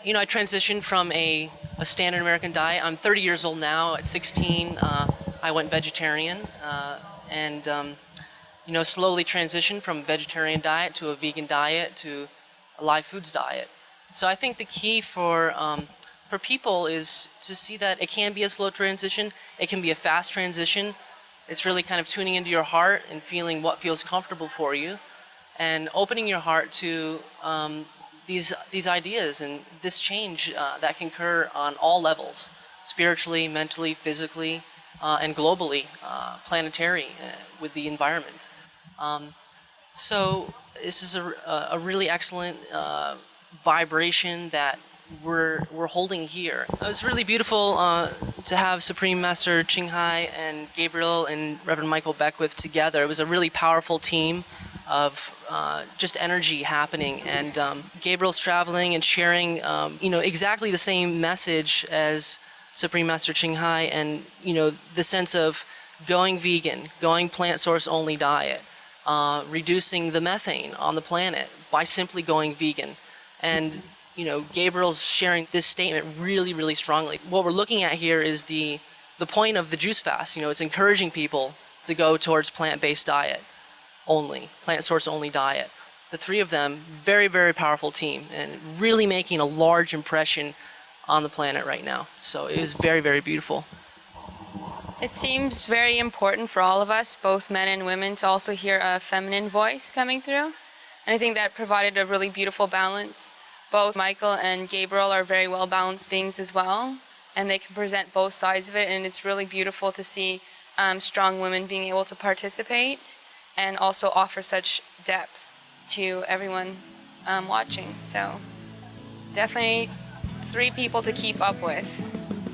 W: You know, I transitioned from a standard American diet. I'm 30 years old now. At 16, I went vegetarian and, you know, slowly transitioned from a vegetarian diet to a vegan diet to a live foods diet. So I think the key for people is to see that it can be a slow transition. It can be a fast transition. It's really kind of tuning into your heart and feeling what feels comfortable for you and opening your heart to these ideas and this change that can occur on all levels, spiritually, mentally, physically, and globally, planetary, with the environment. So this is a really excellent vibration that we're holding here. It was really beautiful to have Supreme Master Ching Hai and Gabriel and Reverend Michael Beckwith together. It was a really powerful team of just energy happening, and Gabriel's traveling and sharing, you know, exactly the same message as Supreme Master Ching Hai, and you know, the sense of going vegan, going plant source only diet, reducing the methane on the planet by simply going vegan, and you know, Gabriel's sharing this statement really, really strongly. What we're looking at here is the point of the juice fast. You know, it's encouraging people to go towards plant-based diet only, plant source only diet. The three of them, very, very powerful team and really making a large impression on the planet right now. So it was very, very beautiful.
X: It seems very important for all of us, both men and women, to also hear a feminine voice coming through. And I think that provided a really beautiful balance. Both Michael and Gabriel are very well-balanced beings as well, and they can present both sides of it, and it's really beautiful to see strong women being able to participate and also offer such depth to everyone watching. So definitely three people to keep up with.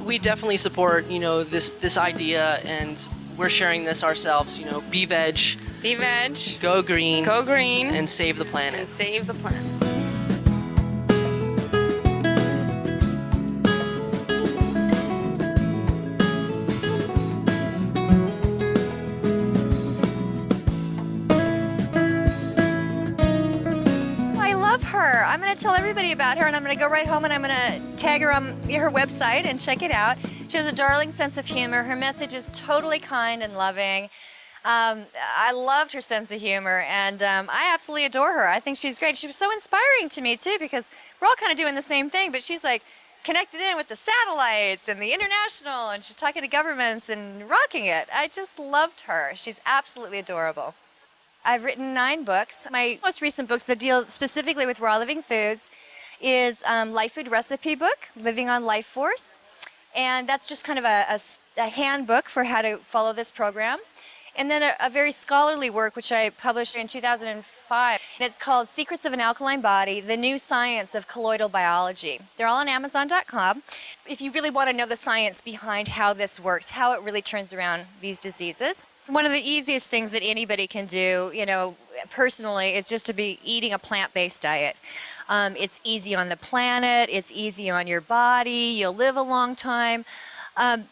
W: We definitely support, you know, this idea, and we're sharing this ourselves. You know, be veg, go green, and save the planet.
X: And save the planet.
Y: I'm going to
I: to tell everybody about her, and I'm going to go right home and I'm going to tag her on her website and check it out. She has a darling sense of humor. Her message is totally kind and loving. I loved her sense of humor, and I absolutely adore her. I think she's great. She was so inspiring to me, too, because we're all kind of doing the same thing, but she's like connected in with the satellites and the international, and she's talking to governments and rocking it. I just loved her. She's absolutely adorable. I've written 9 books. My most recent books that deal specifically with raw living foods is Life Food Recipe Book, Living on Life Force. And that's just kind of a handbook for how to follow this program. And then a very scholarly work, which I published in 2005. And it's called Secrets of an Alkaline Body, The New Science of Colloidal Biology. They're all on Amazon.com. If you really want to know the science behind how this works, how it really turns around these diseases. One of the easiest things that anybody can do, personally, is just to be eating a plant-based diet. It's easy on the planet, it's easy on your body, you'll live a long time.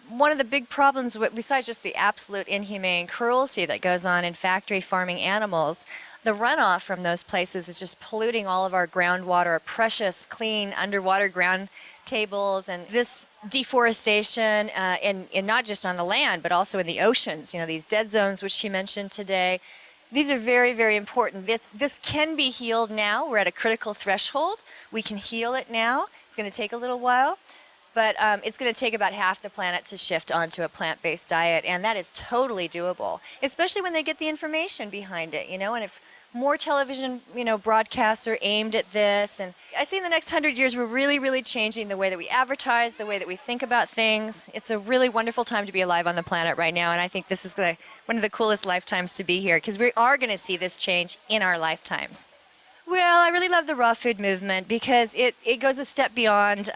I: One of the big problems, besides just the absolute inhumane cruelty that goes on in factory farming animals, the runoff from those places is just polluting all of our groundwater, our precious, clean, underwater ground tables, and this deforestation, and not just on the land, but also in the oceans, these dead zones, which she mentioned today. These are very, very important. This can be healed now. We're at a critical threshold. We can heal it now. It's going to take a little while. But it's going to take about half the planet to shift onto a plant-based diet, and that is totally doable, especially when they get the information behind it, and if more television, broadcasts are aimed at this. And I see in the next 100 years, we're really, really changing the way that we advertise, the way that we think about things. It's a really wonderful time to be alive on the planet right now, and I think this is one of the coolest lifetimes to be here, because we are going to see this change in our lifetimes. Well, I really love the raw food movement because it goes a step beyond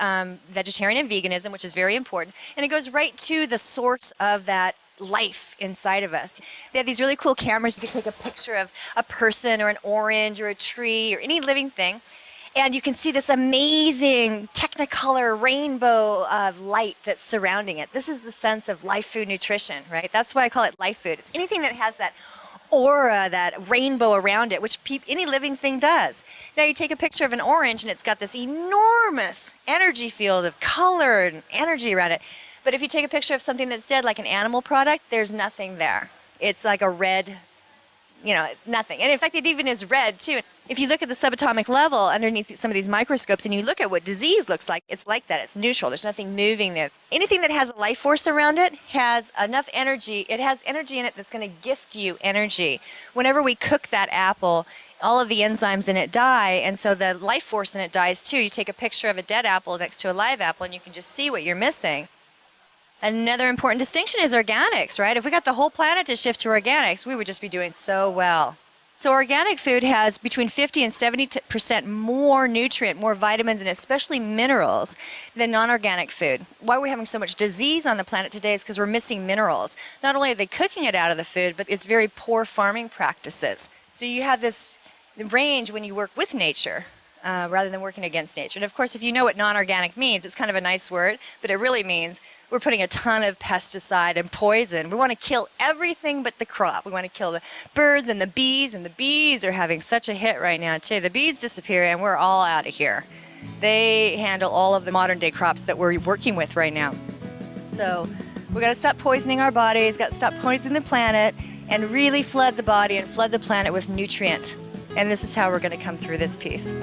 I: vegetarian and veganism, which is very important, and it goes right to the source of that life inside of us. They have these really cool cameras. You can take a picture of a person or an orange or a tree or any living thing, and you can see this amazing technicolor rainbow of light that's surrounding it. This is the sense of life food nutrition, right? That's why I call it life food. It's anything that has that aura, that rainbow around it, which any living thing does. Now you take a picture of an orange and it's got this enormous energy field of color and energy around it. But if you take a picture of something that's dead, like an animal product, there's nothing there. It's like a red, nothing. And in fact, it even is red too. If you look at the subatomic level underneath some of these microscopes and you look at what disease looks like, it's like that. It's neutral. There's nothing moving there. Anything that has a life force around it has enough energy. It has energy in it that's going to gift you energy. Whenever we cook that apple, all of the enzymes in it die, and so the life force in it dies too. You take a picture of a dead apple next to a live apple and you can just see what you're missing. Another important distinction is organics, right? If we got the whole planet to shift to organics, we would just be doing so well. So organic food has between 50 and 70% more nutrient, more vitamins, and especially minerals than non-organic food. Why we're having so much disease on the planet today is because we're missing minerals. Not only are they cooking it out of the food, but it's very poor farming practices. So you have this range when you work with nature rather than working against nature. And of course, if you know what non-organic means, it's kind of a nice word, but it really means we're putting a ton of pesticide and poison. We want to kill everything but the crop. We want to kill the birds and the bees are having such a hit right now too. The bees disappear and we're all out of here. They handle all of the modern day crops that we're working with right now. So we got to stop poisoning our bodies, got to stop poisoning the planet, and really flood the body and flood the planet with nutrient. And this is how we're going to come through this piece.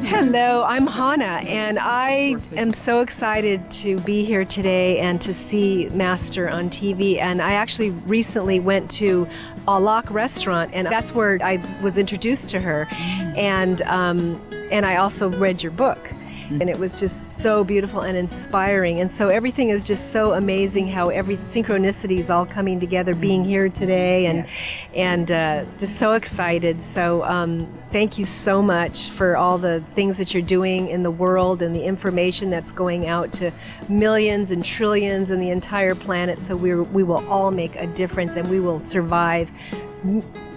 J: Hello, I'm Hannah, and I am so excited to be here today and to see Master on TV. And I actually recently went to a Lock restaurant, and that's where I was introduced to her. And I also read your book. And it was just so beautiful and inspiring. And so everything is just so amazing how every synchronicity is all coming together, being here today, and just so excited. So thank you so much for all the things that you're doing in the world and the information that's going out to millions and trillions and the entire planet. So we will all make a difference and we will survive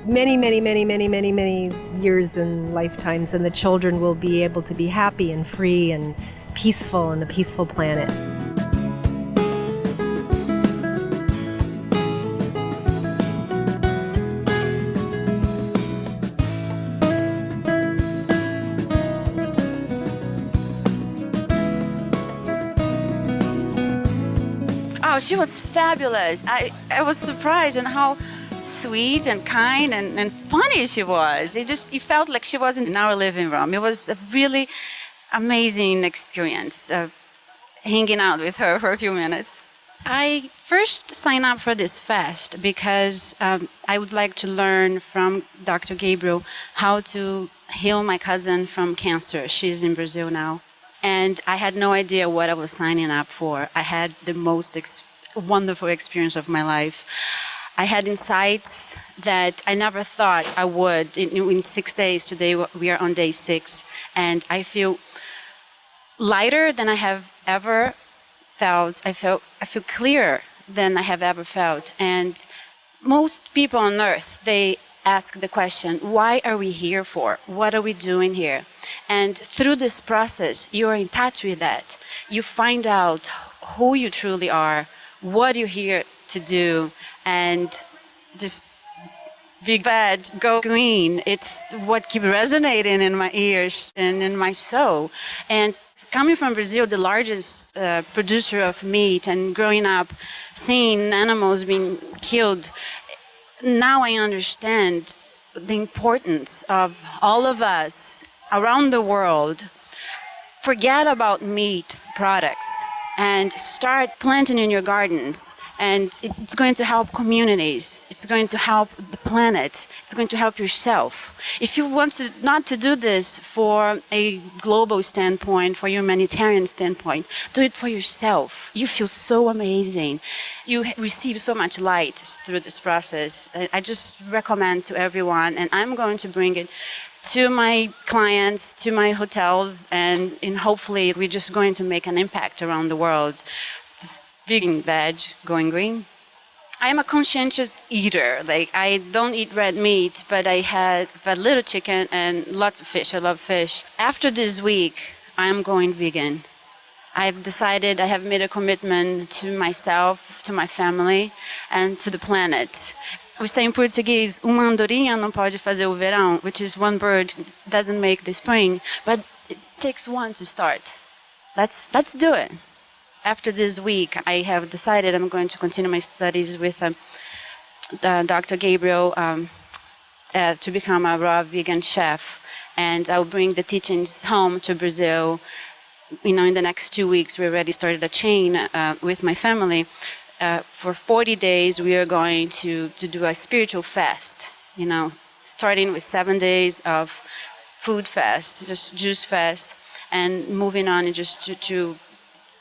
J: many years and lifetimes, and the children will be able to be happy and free and peaceful and a peaceful planet.
K: Oh, she was fabulous. I was surprised at how sweet and kind and funny she was. It felt like she wasn't in our living room. It was a really amazing experience of hanging out with her for a few minutes. I first signed up for this fast because I would like to learn from Dr. Gabriel how to heal my cousin from cancer. She's in Brazil now. And I had no idea what I was signing up for. I had the most wonderful experience of my life. I had insights that I never thought I would in 6 days. Today we are on day 6. And I feel lighter than I have ever felt. I feel clearer than I have ever felt. And most people on earth, they ask the question, why are we here for? What are we doing here? And through this process, you're in touch with that. You find out who you truly are, what you're here to do, and just be bad, go green. It's what keeps resonating in my ears and in my soul. And coming from Brazil, the largest producer of meat, and growing up seeing animals being killed, now I understand the importance of all of us around the world. Forget about meat products and start planting in your gardens. And it's going to help communities. It's going to help the planet. It's going to help yourself. If you want to not to do this for a global standpoint, for a humanitarian standpoint, do it for yourself. You feel so amazing. You receive so much light through this process. I just recommend to everyone, and I'm going to bring it to my clients, to my hotels, and hopefully we're just going to make an impact around the world. Vegan, veg, going green. I'm a conscientious eater. Like, I don't eat red meat, but I had a little chicken and lots of fish. I love fish. After this week, I'm going vegan. I've decided, I have made a commitment to myself, to my family, and to the planet. We say in Portuguese, uma andorinha não pode fazer o verão, which is one bird doesn't make the spring, but it takes one to start. Let's do it. After this week, I have decided I'm going to continue my studies with Dr. Gabriel to become a raw vegan chef, and I'll bring the teachings home to Brazil. In the next 2 weeks, we already started a chain with my family. For 40 days, we are going to do a spiritual fast, starting with 7 days of food fast, just juice fast, and moving on just to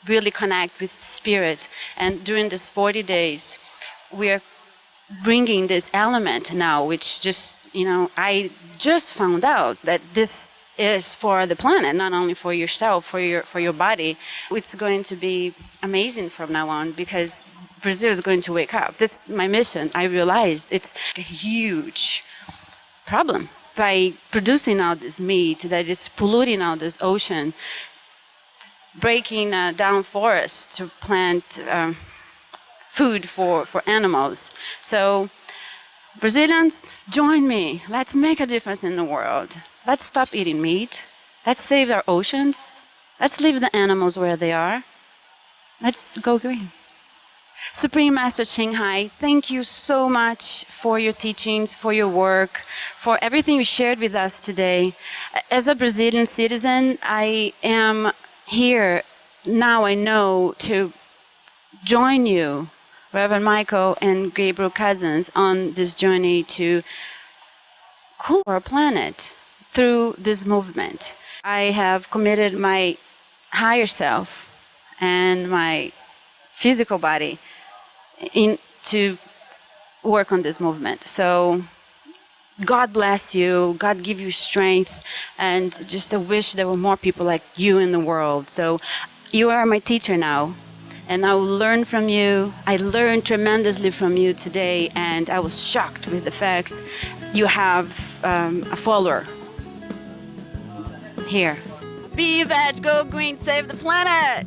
K: really connect with spirit. And during this 40 days, we are bringing this element now, which I just found out that this is for the planet, not only for yourself, for your body. It's going to be amazing from now on, because Brazil is going to wake up. That's my mission. I realize it's a huge problem by producing all this meat that is polluting all this ocean, breaking down forests to plant food for animals. So Brazilians, join me. Let's make a difference in the world. Let's stop eating meat. Let's save our oceans. Let's leave the animals where they are. Let's go green. Supreme Master Ching Hai, thank you so much for your teachings, for your work, for everything you shared with us today. As a Brazilian citizen, I am here now, I know, to join you, Reverend Michael and Gabriel Cousins, on this journey to cool our planet through this movement. I have committed my higher self and my physical body to work on this movement. So God bless you, God give you strength, and just a wish there were more people like you in the world. So you are my teacher now, and I will learn from you. I learned tremendously from you today, and I was shocked with the facts. You have a follower here.
A: Be veg, go green, save the planet.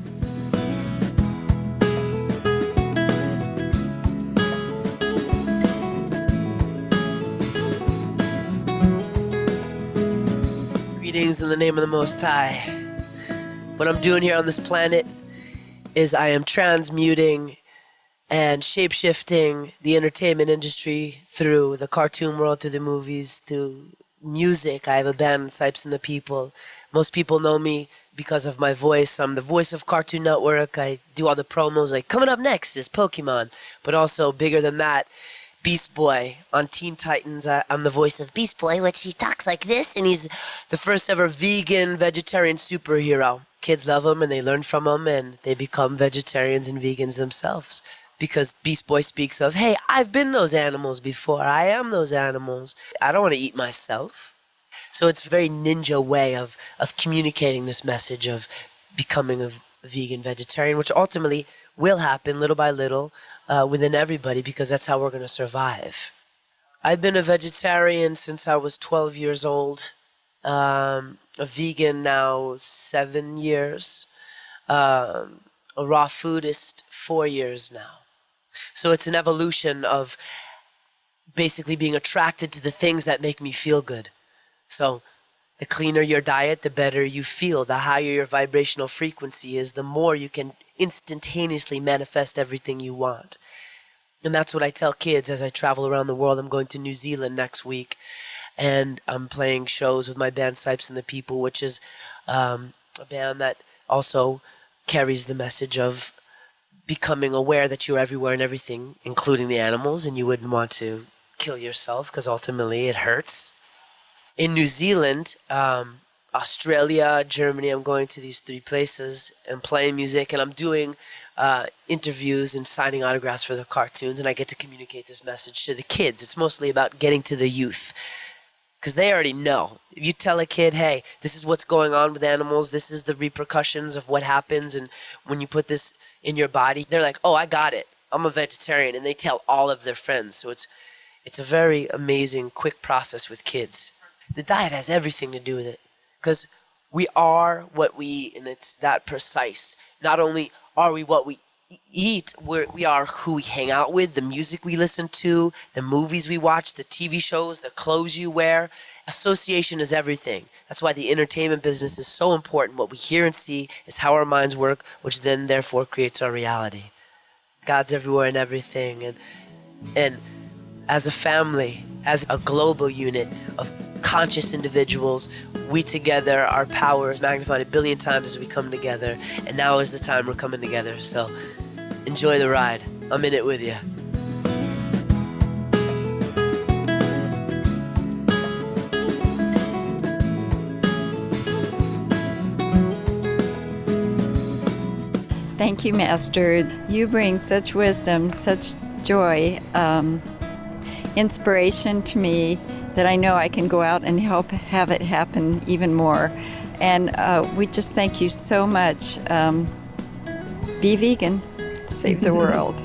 L: Greetings in the name of the Most High. What I'm doing here on this planet is I am transmuting and shape-shifting the entertainment industry through the cartoon world, through the movies, through music. I have a band, Sipes and the People. Most people know me because of my voice. I'm the voice of Cartoon Network. I do all the promos, like coming up next is Pokemon. But also, bigger than that, Beast Boy on Teen Titans. I'm the voice of Beast Boy, which he talks like this, and he's the first ever vegan, vegetarian superhero. Kids love him, and they learn from him, and they become vegetarians and vegans themselves. Because Beast Boy speaks of, hey, I've been those animals before. I am those animals. I don't want to eat myself. So it's a very ninja way of communicating this message of becoming a vegan vegetarian, which ultimately will happen little by little within everybody, because that's how we're going to survive. I've been a vegetarian since I was 12 years old, a vegan now 7 years, a raw foodist 4 years now. So it's an evolution of basically being attracted to the things that make me feel good. So the cleaner your diet, the better you feel. The higher your vibrational frequency is, the more you can instantaneously manifest everything you want. And that's what I tell kids as I travel around the world. I'm going to New Zealand next week, and I'm playing shows with my band Sipes and the People, which is a band that also carries the message of becoming aware that you're everywhere and everything, including the animals, and you wouldn't want to kill yourself because ultimately it hurts. In New Zealand, Australia, Germany, I'm going to these 3 places and playing music, and I'm doing interviews and signing autographs for the cartoons, and I get to communicate this message to the kids. It's mostly about getting to the youth, because they already know. If you tell a kid, hey, this is what's going on with animals, this is the repercussions of what happens, and when you put this in your body, they're like, oh, I got it. I'm a vegetarian, and they tell all of their friends. So it's a very amazing, quick process with kids. The diet has everything to do with it, because we are what we eat, and it's that precise. Not only are we what we eat, we are who we hang out with, the music we listen to, the movies we watch, the TV shows, the clothes you wear. Association is everything. That's why the entertainment business is so important. What we hear and see is how our minds work, which then therefore creates our reality. God's everywhere and everything. And as a family, as a global unit of conscious individuals, we together, our power is magnified 1 billion times as we come together. And now is the time we're coming together. So enjoy the ride. I'm in it with you.
M: Thank you, Master. You bring such wisdom, such joy, inspiration to me that I know I can go out and help have it happen even more. And we just thank you so much. Be vegan. Save the world.